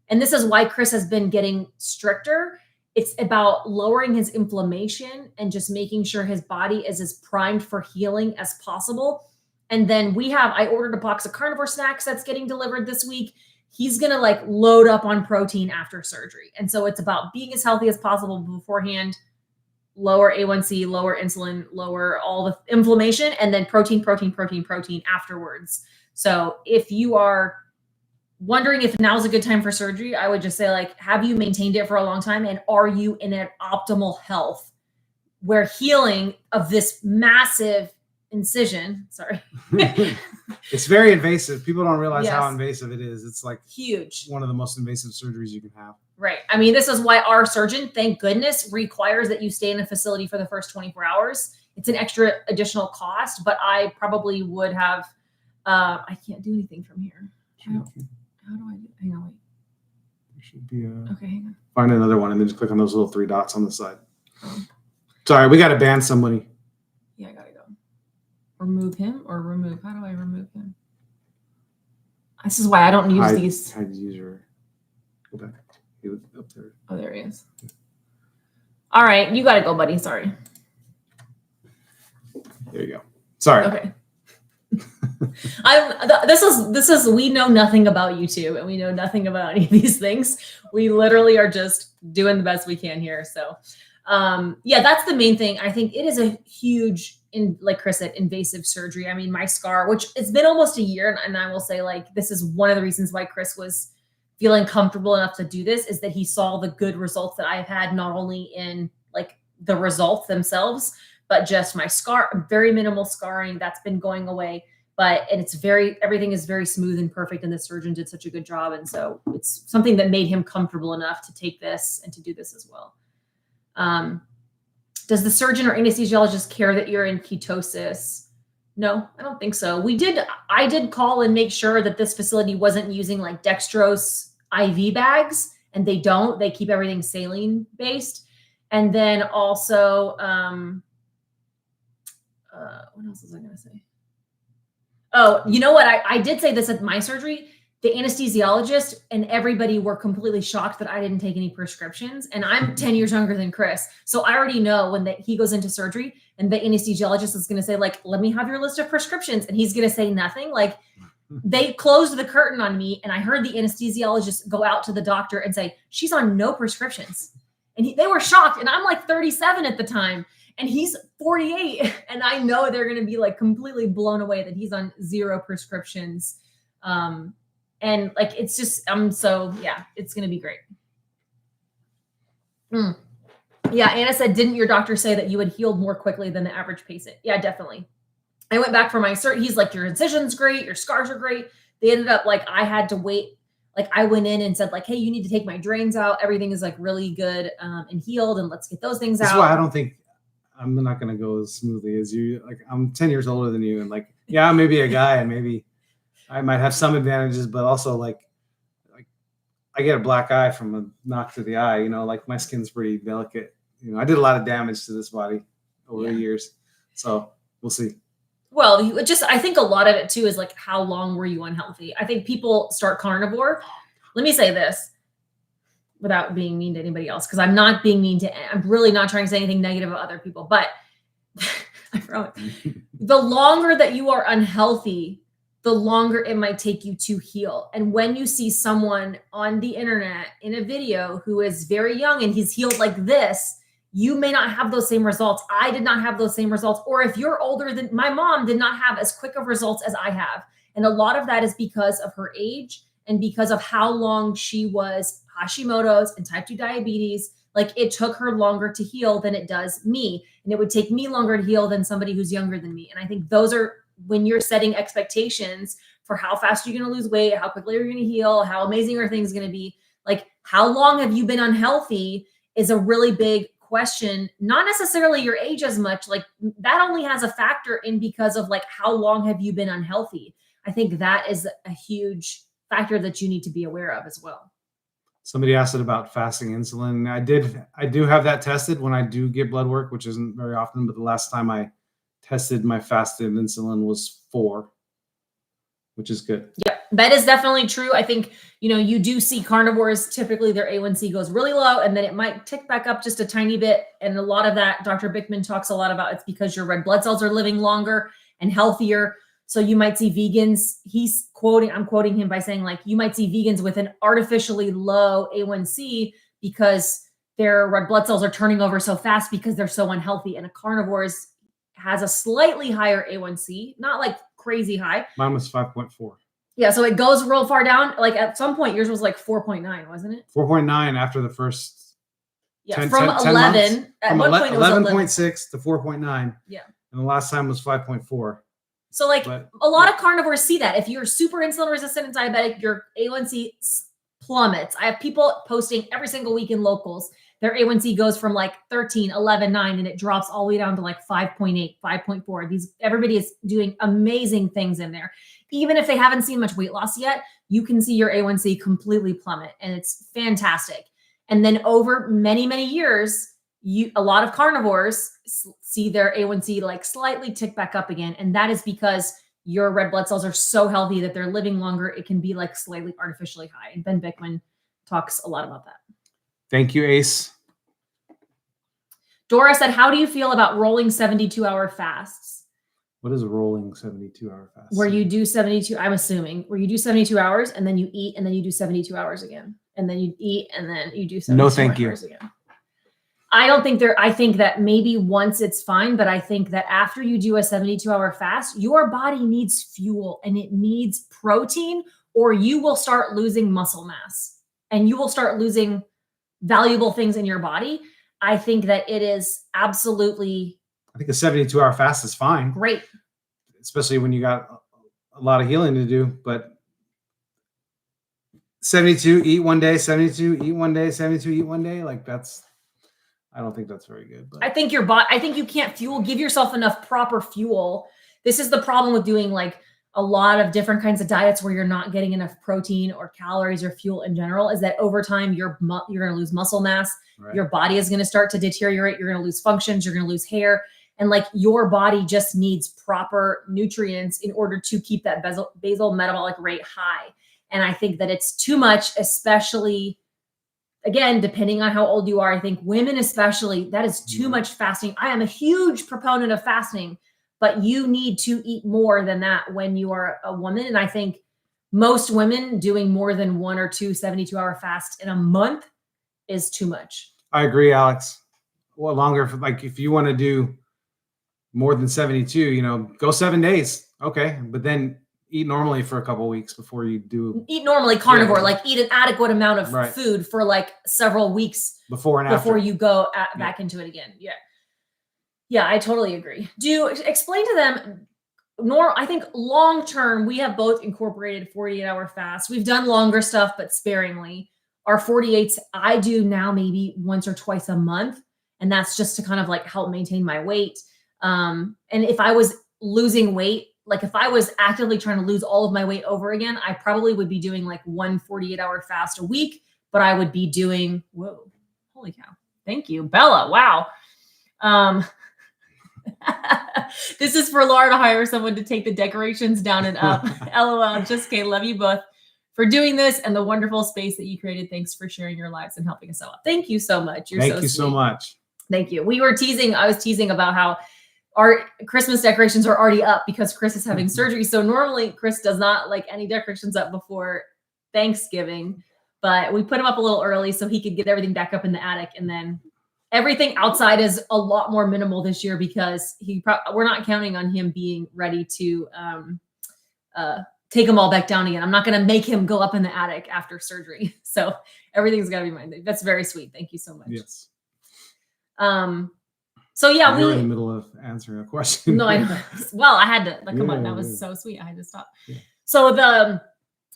and this is why Chris has been getting stricter. It's about lowering his inflammation and just making sure his body is as primed for healing as possible. And then I ordered a box of Carnivore snacks that's getting delivered this week. He's going to like load up on protein after surgery. And so it's about being as healthy as possible beforehand, lower A1C, lower insulin, lower all the inflammation, and then protein afterwards. So if you are wondering if now's a good time for surgery, I would just say, like, have you maintained it for a long time? And are you in an optimal health where healing of this massive incision, it's very invasive. People don't realize how invasive it is. It's like huge. One of the most invasive surgeries you can have. Right. I mean, this is why our surgeon, thank goodness, requires that you stay in a facility for the first 24 hours. It's an extra additional cost, but I probably would have, I can't do anything from here. How do I do? Hang on, wait. There should be okay, hang on. Find another one and then just click on those little 3 dots on the side. Sorry, we got to ban somebody. Yeah, I got to go. Remove him or remove? How do I remove him? This is why I don't use these. Hide user. Go back. He was up there. Oh, there he is. All right, you got to go, buddy. Sorry. There you go. Sorry. Okay. This is we know nothing about YouTube and we know nothing about any of these things. We literally are just doing the best we can here. So that's the main thing. I think it is a huge, like Chris said, invasive surgery. I mean, my scar, which it's been almost a year, and I will say, like, this is one of the reasons why Chris was feeling comfortable enough to do this is that he saw the good results that I've had, not only in like the results themselves, but just my very minimal scarring that's been going away. And it's everything is very smooth and perfect. And the surgeon did such a good job. And so it's something that made him comfortable enough to take this and to do this as well. Does the surgeon or anesthesiologist care that you're in ketosis? No, I don't think so. I did call and make sure that this facility wasn't using like dextrose IV bags, and they don't. They keep everything saline based. And then also, what else was I going to say? Oh, you know what? I did say this at my surgery. The anesthesiologist and everybody were completely shocked that I didn't take any prescriptions. And I'm 10 years younger than Chris. So I already know when he goes into surgery and the anesthesiologist is going to say, like, let me have your list of prescriptions. And he's going to say nothing. Like, they closed the curtain on me. And I heard the anesthesiologist go out to the doctor and say, she's on no prescriptions. And they were shocked. And I'm like 37 at the time. And he's 48. And I know they're going to be like completely blown away that he's on 0 prescriptions. And like, it's just, so yeah, it's going to be great. Yeah. Anna said, didn't your doctor say that you had healed more quickly than the average patient? Yeah, definitely. I went back for my cert. He's like, your incision's great. Your scars are great. They ended up like, I had to wait. Like I went in and said like, hey, you need to take my drains out. Everything is like really good and healed. And let's get those things out. That's why I don't think I'm not going to go as smoothly as you. Like I'm 10 years older than you. And like, yeah, maybe a guy and maybe I might have some advantages, but also like I get a black eye from a knock to the eye, you know, like my skin's pretty delicate. You know, I did a lot of damage to this body over the years. So we'll see. Well, I think a lot of it too is like, how long were you unhealthy? I think people start carnivore. Let me say this without being mean to anybody else, because I'm not being mean I'm really not trying to say anything negative about other people, but I promise, the longer that you are unhealthy, the longer it might take you to heal. And when you see someone on the internet in a video who is very young and he's healed like this, you may not have those same results. I did not have those same results. Or if you're older than my mom did not have as quick of results as I have. And a lot of that is because of her age and because of how long she was Hashimoto's and type 2 diabetes. Like it took her longer to heal than it does me. And it would take me longer to heal than somebody who's younger than me. And I think those are when you're setting expectations for how fast you're going to lose weight, how quickly you're going to heal, how amazing are things going to be. Like how long have you been unhealthy is a really big question, not necessarily your age as much. Like that only has a factor in because of like, how long have you been unhealthy? I think that is a huge factor that you need to be aware of as well. Somebody asked it about fasting insulin. I do have that tested when I do get blood work, which isn't very often, but the last time I tested my fasted insulin was 4, which is good. Yeah, that is definitely true. I think, you do see carnivores, typically their A1C goes really low and then it might tick back up just a tiny bit. And a lot of that, Dr. Bickman talks a lot about, it's because your red blood cells are living longer and healthier. So you might see vegans, I'm quoting him by saying like, you might see vegans with an artificially low A1C because their red blood cells are turning over so fast because they're so unhealthy. And a carnivore has a slightly higher A1C, not like crazy high. Mine was 5.4. Yeah, so it goes real far down. Like at some point, yours was like 4.9, wasn't it? 4.9 after the first. Yeah, 10, from 10 11. Months, at one point, it was 11.6 to 4.9. Yeah, and the last time was 5.4. So like a lot of carnivores see that. If you're super insulin resistant and diabetic, your A1C plummets. I have people posting every single week in locals. Their A1C goes from like 13, 11, 9, and it drops all the way down to like 5.8, 5.4. Everybody is doing amazing things in there. Even if they haven't seen much weight loss yet, you can see your A1C completely plummet, and it's fantastic. And then over many, many years, a lot of carnivores see their A1C like slightly tick back up again. And that is because your red blood cells are so healthy that they're living longer. It can be like slightly artificially high. And Ben Bickman talks a lot about that. Thank you, Ace. Dora said, how do you feel about rolling 72-hour fasts? What is a rolling 72-hour fast? Where you do 72, I'm assuming, where you do 72 hours and then you eat and then you do 72 hours again. And then you eat and then you do 72 hours again. I think that maybe once it's fine, but I think that after you do a 72-hour fast, your body needs fuel and it needs protein or you will start losing muscle mass. and you will start losing valuable things in your body. I think that it is absolutely. I think a 72-hour fast is fine. Great. Especially when you got a lot of healing to do, but 72, eat one day, 72, eat one day, 72, eat one day. Like I don't think that's very good. But I think I think you can't give yourself enough proper fuel. This is the problem with doing like a lot of different kinds of diets where you're not getting enough protein or calories or fuel in general, is that over time, you're going to lose muscle mass. Right. Your body is going to start to deteriorate. You're going to lose functions. You're going to lose hair. And like your body just needs proper nutrients in order to keep that basal metabolic rate high. And I think that it's too much, especially, again, depending on how old you are. I think women especially, that is too much fasting. I am a huge proponent of fasting, but you need to eat more than that when you are a woman. And I think most women doing more than 1 or 2 72-hour fasts in a month is too much. I agree, Alex. Well, longer, like if you want to do more than 72, go 7 days. Okay. But then eat normally for a couple of weeks before you do. Eat normally, carnivore, like eat an adequate amount of food for like several weeks before you go back into it again. Yeah. Yeah, I totally agree. Explain to them, I think long-term, we have both incorporated 48-hour fast. We've done longer stuff, but sparingly. Our 48s, I do now maybe once or twice a month. And that's just to kind of like help maintain my weight. And if I was losing weight, like if I was actively trying to lose all of my weight over again, I probably would be doing like 1 48-hour fast a week, but I would be doing, whoa, holy cow. Thank you, Bella. Wow. This is for Laura to hire someone to take the decorations down and up. LOL. Just kidding. Love you both for doing this and the wonderful space that you created. Thanks for sharing your lives and helping us out. Thank you so much. Thank you so much. Thank you. I was teasing about how our Christmas decorations are already up because Chris is having surgery. So normally Chris does not like any decorations up before Thanksgiving, but we put him up a little early so he could get everything back up in the attic. And then everything outside is a lot more minimal this year because we're not counting on him being ready to take them all back down again. I'm not going to make him go up in the attic after surgery. So everything's got to be mine. That's very sweet. Thank you so much. Yes. So yeah, you're in the middle of answering a question. No, I know. Well, I had to come on. That was so sweet. I had to stop. Yeah. So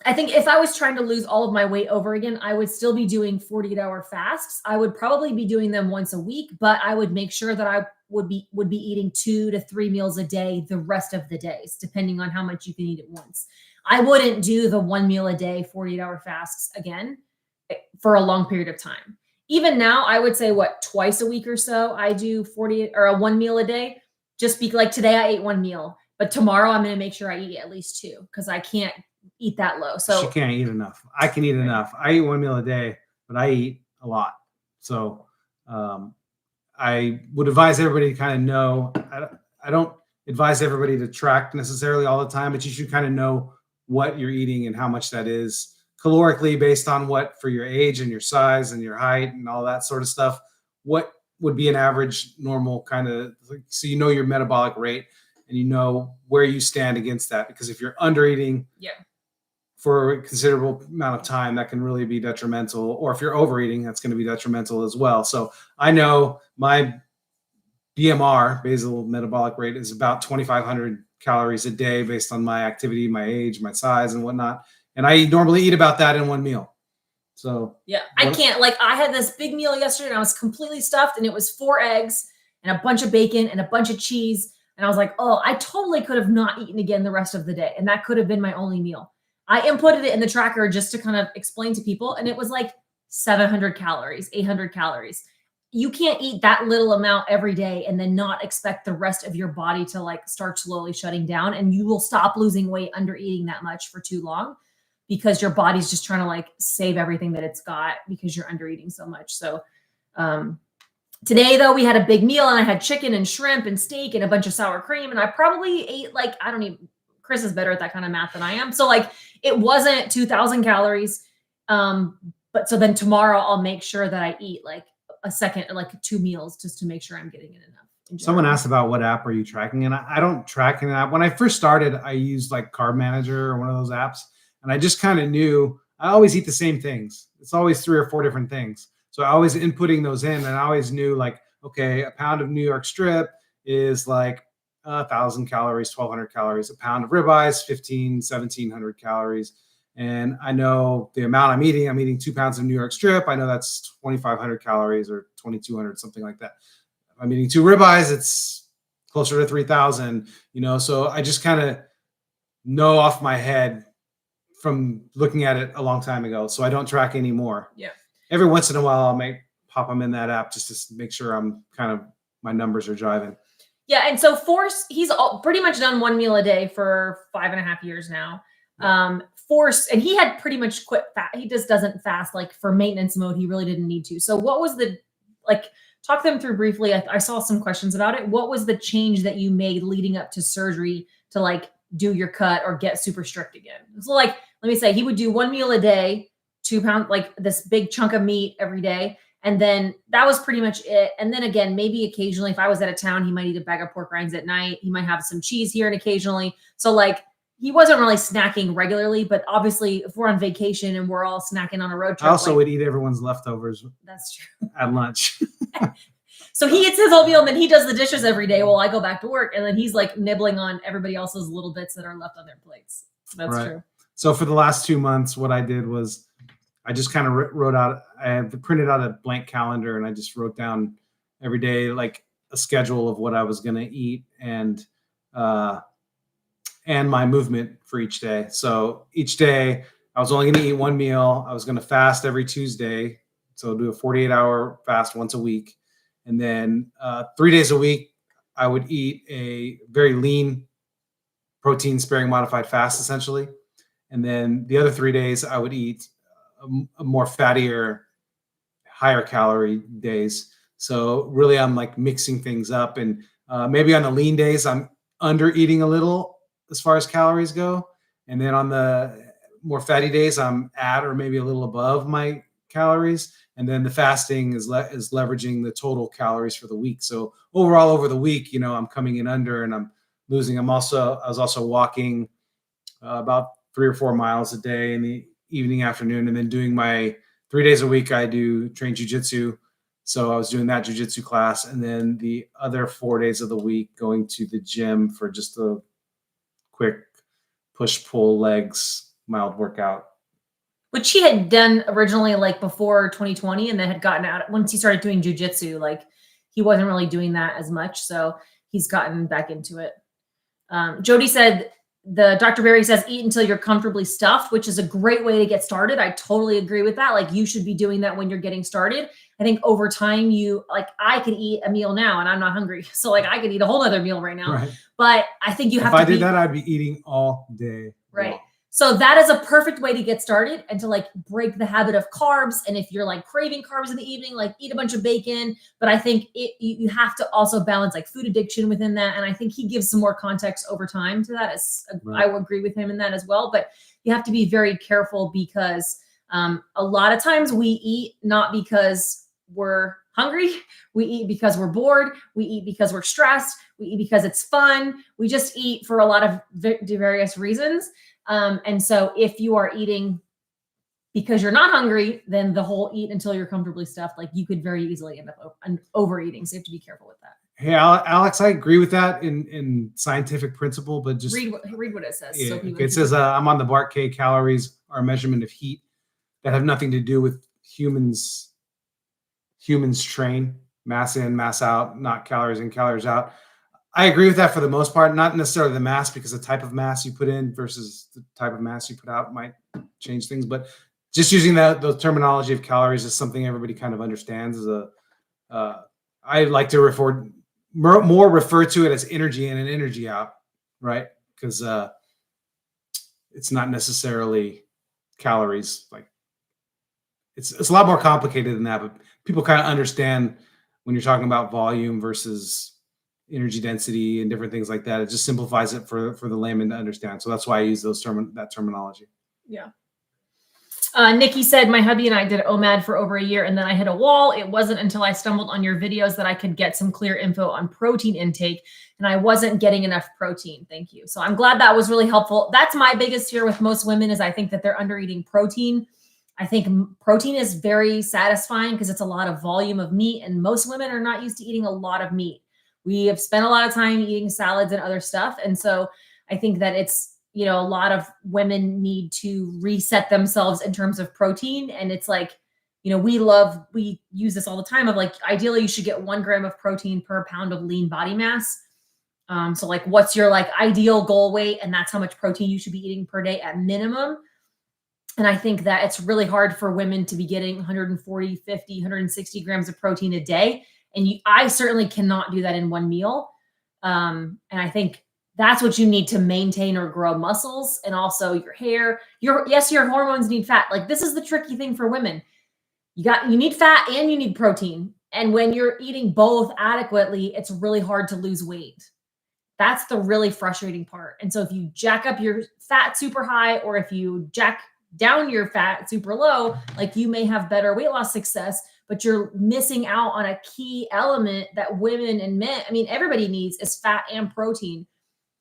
I think if I was trying to lose all of my weight over again, I would still be doing 48-hour fasts. I would probably be doing them once a week, but I would make sure that I would be eating 2 to 3 meals a day the rest of the days, depending on how much you can eat at once. I wouldn't do the 1 meal a day, 48-hour fasts again for a long period of time. Even now, I would say twice a week or so, I do 48 or a 1 meal a day. Just be like today I ate 1 meal, but tomorrow I'm going to make sure I eat at least 2 because I can't eat that low. So she can't eat enough. I can eat enough. I eat 1 meal a day, but I eat a lot. So I would advise everybody to kind of know. I don't advise everybody to track necessarily all the time, but you should kind of know what you're eating and how much that is calorically based on what for your age and your size and your height and all that sort of stuff. What would be an average normal kind of, so you know your metabolic rate and you know where you stand against that. Because if you're under eating for a considerable amount of time, that can really be detrimental. Or if you're overeating, that's going to be detrimental as well. So I know my BMR, basal metabolic rate, is about 2,500 calories a day based on my activity, my age, my size and whatnot. And I normally eat about that in 1 meal. So yeah, I can't, I had this big meal yesterday and I was completely stuffed and it was 4 eggs and a bunch of bacon and a bunch of cheese. And I was like, oh, I totally could have not eaten again the rest of the day. And that could have been my only meal. I inputted it in the tracker just to kind of explain to people. And it was like 700 calories, 800 calories. You can't eat that little amount every day and then not expect the rest of your body to start slowly shutting down. And you will stop losing weight under eating that much for too long, because your body's just trying to save everything that it's got because you're under eating so much. So today though, we had a big meal and I had chicken and shrimp and steak and a bunch of sour cream. And I probably ate Chris is better at that kind of math than I am. So it wasn't 2,000 calories. But so then tomorrow I'll make sure that I eat a second, 2 meals just to make sure I'm getting it enough. Someone asked about what app are you tracking? And I don't track an app. When I first started, I used Carb Manager or one of those apps. And I just kind of knew I always eat the same things. It's always 3 or 4 different things. So I always inputting those in, and I always knew like, okay, a pound of New York strip is like 1,000 calories, 1,200 calories. A pound of ribeyes, 1,700 calories. And I know the amount I'm eating. I'm eating 2 pounds of New York strip. I know that's 2,500 calories or 2,200, something like that. If I'm eating 2 ribeyes, it's closer to 3,000. So I just kind of know off my head from looking at it a long time ago. So I don't track anymore. Yeah. Every once in a while, I might pop them in that app just to make sure I'm kind of my numbers are driving. Yeah, and so Force, he's pretty much done 1 meal a day for 5.5 years now. Force, and he had pretty much quit fast. He just doesn't fast like for maintenance mode. He really didn't need to. So what was talk them through briefly. I saw some questions about it. What was the change that you made leading up to surgery to like do your cut or get super strict again? So like, let me say he would do 1 meal a day, 2 pounds, like this big chunk of meat every day. And then that was pretty much it. And then again, maybe occasionally if I was out of town, he might eat a bag of pork rinds at night. He might have some cheese here and occasionally. So like he wasn't really snacking regularly, but obviously if we're on vacation and we're all snacking on a road trip. I also would eat everyone's leftovers. That's true. At lunch. So he eats his whole meal and then he does the dishes every day while I go back to work. And then he's like nibbling on everybody else's little bits that are left on their plates. That's right. True. So for the last 2 months, what I did was I just kind of wrote out, I printed out a blank calendar and I just wrote down every day, like a schedule of what I was going to eat and my movement for each day. So each day I was only going to eat 1 meal. I was going to fast every Tuesday. So do a 48-hour fast once a week. And then 3 days a week, I would eat a very lean protein sparing modified fast essentially. And then the other 3 days I would eat a more fattier, higher calorie days. So really I'm like mixing things up and maybe on the lean days, I'm under eating a little as far as calories go. And then on the more fatty days, I'm at or maybe a little above my calories. And then the fasting is leveraging the total calories for the week. So overall over the week, I'm coming in under and I'm losing. I was also walking about 3 or 4 miles a day in the evening, afternoon, and then doing my 3 days a week, I train jujitsu. So I was doing that jujitsu class. And then the other 4 days of the week, going to the gym for just a quick push, pull, legs, mild workout. Which he had done originally like before 2020 and then had gotten out once he started doing jujitsu, like he wasn't really doing that as much. So he's gotten back into it. Jody said, Dr. Berry says, eat until you're comfortably stuffed, which is a great way to get started. I totally agree with that. Like you should be doing that when you're getting started. I think over time I could eat a meal now and I'm not hungry. So like I could eat a whole other meal right now, right. But I think you have to. If I did that, I'd be eating all day. Right. Long. So that is a perfect way to get started and to like break the habit of carbs. And if you're like craving carbs in the evening, like eat a bunch of bacon. But I think you have to also balance like food addiction within that. And I think he gives some more context over time to that. Right. I would agree with him in that as well. But you have to be very careful because a lot of times we eat not because we're hungry. We eat because we're bored. We eat because we're stressed. We eat because it's fun. We just eat for a lot of various reasons. And so if you are eating because you're not hungry, then the whole eat until you're comfortably stuffed, like you could very easily end up overeating. So you have to be careful with that. Hey, Alex, I agree with that in scientific principle, but just read what it says. Yeah, so it says, I'm on the BART K, calories are a measurement of heat that have nothing to do with humans train, mass in, mass out, not calories in, calories out. I agree with that for the most part, not necessarily the mass, because the type of mass you put in versus the type of mass you put out might change things. But just using the terminology of calories is something everybody kind of understands. I like to refer to it as energy in and energy out, right? Because it's not necessarily calories. Like it's a lot more complicated than that, but people kind of understand when you're talking about volume versus energy density and different things like that. It just simplifies it for the layman to understand. So that's why I use that terminology. Yeah. Nikki said, my hubby and I did OMAD for over a year and then I hit a wall. It wasn't until I stumbled on your videos that I could get some clear info on protein intake, and I wasn't getting enough protein. Thank you. So I'm glad that was really helpful. That's my biggest fear with most women, is I think that they're under eating protein. I think protein is very satisfying because it's a lot of volume of meat, and most women are not used to eating a lot of meat. We have spent a lot of time eating salads and other stuff. And so I think that it's, you know, a lot of women need to reset themselves in terms of protein. And it's like, you know, we use this all the time of like, ideally you should get 1 gram of protein per pound of lean body mass. So like, what's your like ideal goal weight? And that's how much protein you should be eating per day at minimum. And I think that it's really hard for women to be getting 140, 50, 160 grams of protein a day. And I certainly cannot do that in one meal. And I think that's what you need to maintain or grow muscles, and also your hair. Your hormones need fat. Like, this is the tricky thing for women. You need fat and you need protein. And when you're eating both adequately, it's really hard to lose weight. That's the really frustrating part. And so if you jack up your fat super high, or if you jack down your fat super low, like, you may have better weight loss success, but you're missing out on a key element that women and men, I mean, everybody needs, is fat and protein,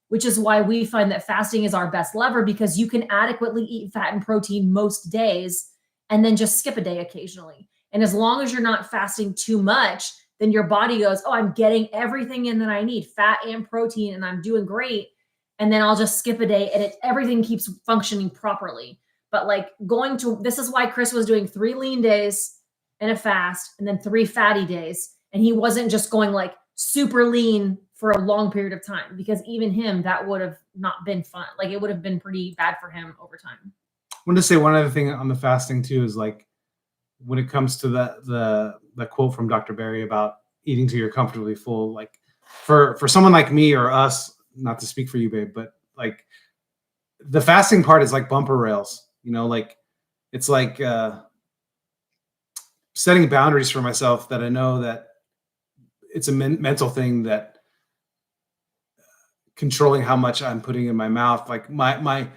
which is why we find that fasting is our best lever, because you can adequately eat fat and protein most days and then just skip a day occasionally. And as long as you're not fasting too much, then your body goes, oh, I'm getting everything in that I need, fat and protein, and I'm doing great. And then I'll just skip a day and everything keeps functioning properly. But like, this is why Chris was doing 3 lean days and a fast, and then 3 fatty days. And he wasn't just going like super lean for a long period of time, because even him, that would have not been fun. Like, it would have been pretty bad for him over time. I want to say one other thing on the fasting too, is like, when it comes to the quote from Dr. Berry about eating till you're comfortably full, like for someone like me or us, not to speak for you, babe, but like, the fasting part is like bumper rails, you know, like, it's like setting boundaries for myself, that I know that it's a mental thing, that controlling how much I'm putting in my mouth, like my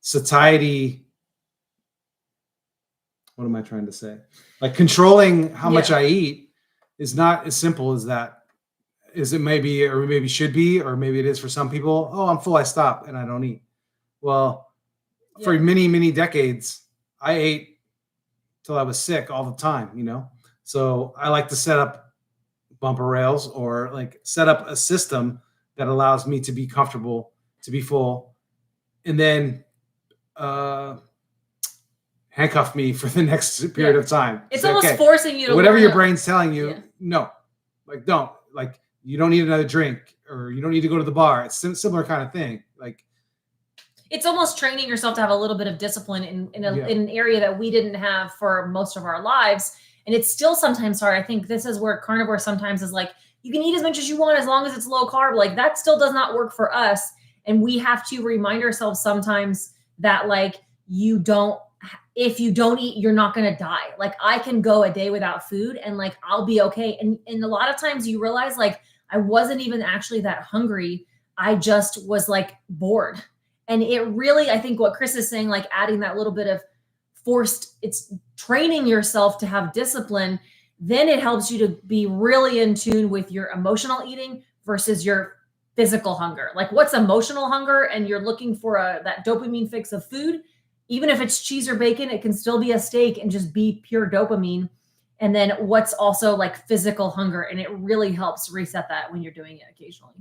satiety. What am I trying to say? Like, controlling how much I eat is not as simple as that. Is it maybe, or maybe should be, or maybe it is for some people. Oh, I'm full, I stop and I don't eat. Well, for many, many decades, I ate till I was sick all the time, you know? So I like to set up bumper rails, or like set up a system that allows me to be comfortable, to be full, and then handcuff me for the next period of time. It's almost forcing you to whatever your brain's telling you. No, like, don't, like, you don't need another drink, or you don't need to go to the bar. It's similar kind of thing. Like, it's almost training yourself to have a little bit of discipline in an area that we didn't have for most of our lives. And it's still sometimes hard. I think this is where carnivore sometimes is like, you can eat as much as you want as long as it's low carb. Like, that still does not work for us. And we have to remind ourselves sometimes that, like, if you don't eat, you're not going to die. Like, I can go a day without food and like, I'll be okay. And a lot of times you realize, like, I wasn't even actually that hungry. I just was like bored. And it really, I think what Chris is saying, like, adding that little bit of it's training yourself to have discipline, then it helps you to be really in tune with your emotional eating versus your physical hunger. Like, what's emotional hunger? And you're looking for that dopamine fix of food. Even if it's cheese or bacon, it can still be a steak and just be pure dopamine. And then what's also like physical hunger. And it really helps reset that when you're doing it occasionally.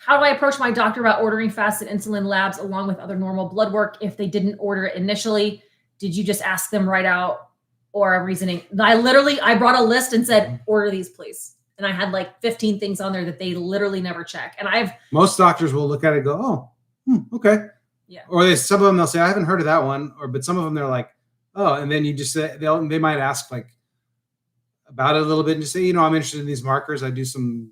How do I approach my doctor about ordering fasted insulin labs along with other normal blood work if they didn't order it initially? Did you just ask them right out, or a reasoning? I brought a list and said, order these, please. And I had like 15 things on there that they literally never check. And most doctors will look at it and go, oh, okay. Yeah. Or some of them, they'll say, I haven't heard of that one. But some of them, they're like, oh, and then you just say, they might ask like about it a little bit and just say, I'm interested in these markers. I do some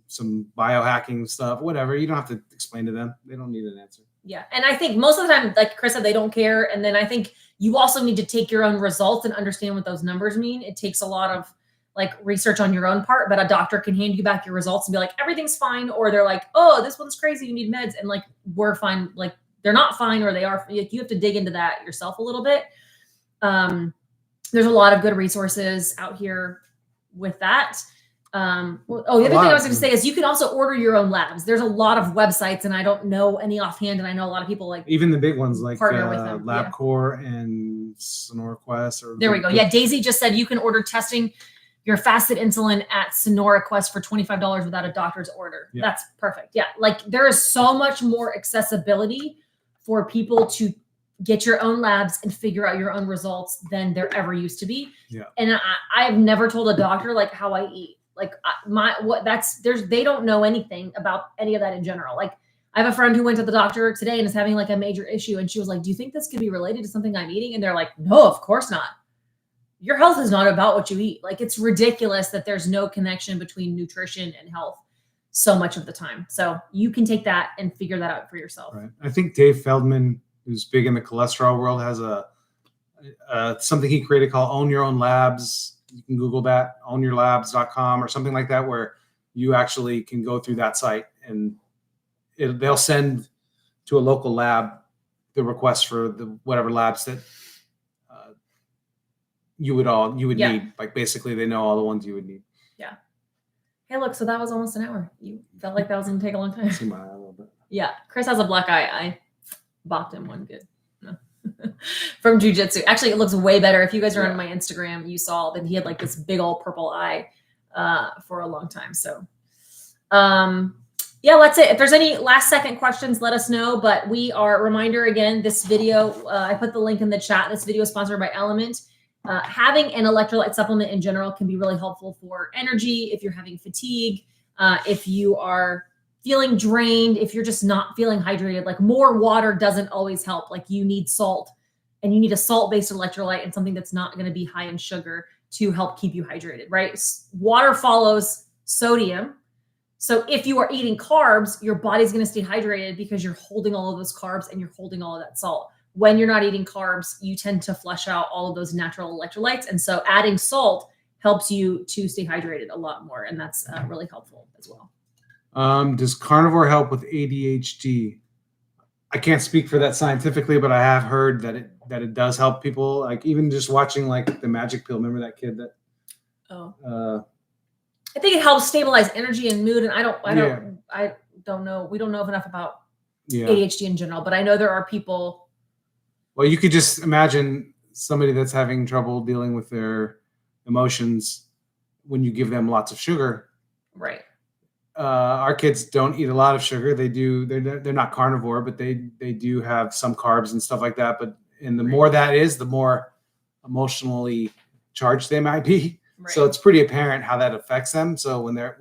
biohacking stuff, whatever. You don't have to explain to them. They don't need an answer. Yeah. And I think most of the time, like Chris said, they don't care. And then I think you also need to take your own results and understand what those numbers mean. It takes a lot of like research on your own part, but a doctor can hand you back your results and be like, everything's fine. Or they're like, oh, this one's crazy, you need meds. And like, we're fine. Like, they're not fine or they are, you have to dig into that yourself a little bit. There's a lot of good resources out here with that. The other thing I was going to say is you can also order your own labs. There's a lot of websites, and I don't know any offhand, and I know a lot of people like even the big ones like partner with them. LabCorp and SonoraQuest. Or there we go. Yeah, Daisy just said you can order testing your fasted insulin at SonoraQuest for $25 without a doctor's order. Yeah. That's perfect. Yeah, like there is so much more accessibility for people to get your own labs and figure out your own results than there ever used to be. Yeah. And I've never told a doctor like how I eat. Like they don't know anything about any of that in general. Like I have a friend who went to the doctor today and is having like a major issue. And she was like, do you think this could be related to something I'm eating? And they're like, no, of course not. Your health is not about what you eat. Like it's ridiculous that there's no connection between nutrition and health so much of the time. So you can take that and figure that out for yourself. Right. I think Dave Feldman, who's big in the cholesterol world, has something he created called Own Your Own Labs. You can Google that, ownyourlabs.com or something like that, where you actually can go through that site and they'll send to a local lab the request for the whatever labs that you would need. Like basically they know all the ones you would need. Yeah. Hey, look, so that was almost an hour. You felt like that was going to take a long time. See my eye a little bit. Yeah. Chris has a black eye. I bopped him one good. No. From jujitsu. Actually, it looks way better. If you guys are on my Instagram, you saw that he had like this big old purple eye for a long time. So yeah, that's it. If there's any last second questions, let us know. But reminder again, this video, I put the link in the chat. This video is sponsored by Element. Having an electrolyte supplement in general can be really helpful for energy. If you're having fatigue, if you are feeling drained, if you're just not feeling hydrated, like more water doesn't always help. Like you need salt, and you need a salt-based electrolyte and something that's not going to be high in sugar to help keep you hydrated, right? Water follows sodium. So if you are eating carbs, your body's going to stay hydrated because you're holding all of those carbs and you're holding all of that salt. When you're not eating carbs, you tend to flush out all of those natural electrolytes. And so adding salt helps you to stay hydrated a lot more. And that's really helpful as well. Does carnivore help with ADHD? I can't speak for that scientifically, but I have heard that it does help people. Like even just watching like the Magic Pill. Remember that kid that? Oh. I think it helps stabilize energy and mood. And I don't know. We don't know enough about ADHD in general, but I know there are people. Well, you could just imagine somebody that's having trouble dealing with their emotions when you give them lots of sugar. Right. Our kids don't eat a lot of sugar. They do. They're not carnivore, but they do have some carbs and stuff like that. But the more that is, the more emotionally charged they might be. Right. So it's pretty apparent how that affects them. So when they're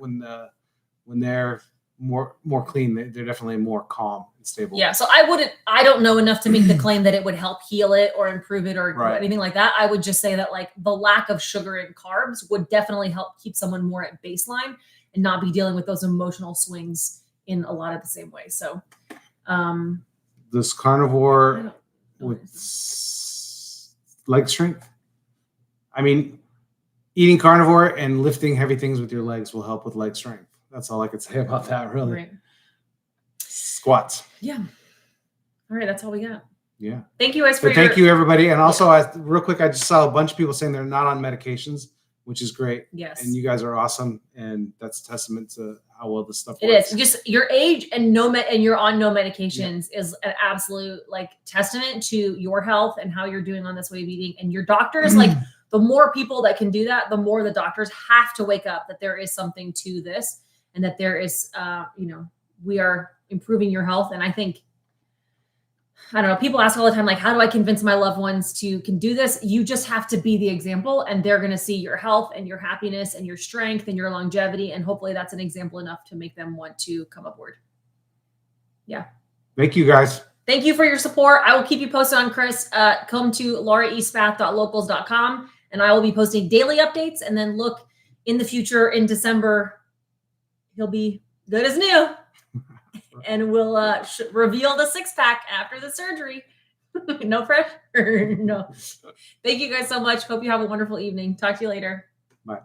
more clean, they're definitely more calm and stable. Yeah. So I don't know enough to make the claim that it would help heal it or improve it or anything like that. I would just say that like the lack of sugar and carbs would definitely help keep someone more at baseline and not be dealing with those emotional swings in a lot of the same way. So, this carnivore with leg strength. I mean, eating carnivore and lifting heavy things with your legs will help with leg strength. That's all I could say about that, really. Right. Squats. Yeah. All right. That's all we got. Yeah. Thank you guys for Thank you, everybody. And also, real quick, I just saw a bunch of people saying they're not on medications, which is great. Yes. And you guys are awesome. And that's a testament to how well this stuff works. It is. Just your age and and you're on no medications is an absolute like testament to your health and how you're doing on this way of eating. And your doctors, like the more people that can do that, the more the doctors have to wake up that there is something to this and that there is, we are improving your health. And I think, I don't know, people ask all the time, like, how do I convince my loved ones can do this? You just have to be the example, and they're going to see your health and your happiness and your strength and your longevity. And hopefully that's an example enough to make them want to come aboard. Yeah. Thank you, guys. Thank you for your support. I will keep you posted on Chris. Come to lauraespath.locals.com, and I will be posting daily updates. And then look in the future in December, he'll be good as new. And we'll reveal the 6-pack after the surgery. No pressure. No. Thank you guys so much. Hope you have a wonderful evening. Talk to you later. Bye.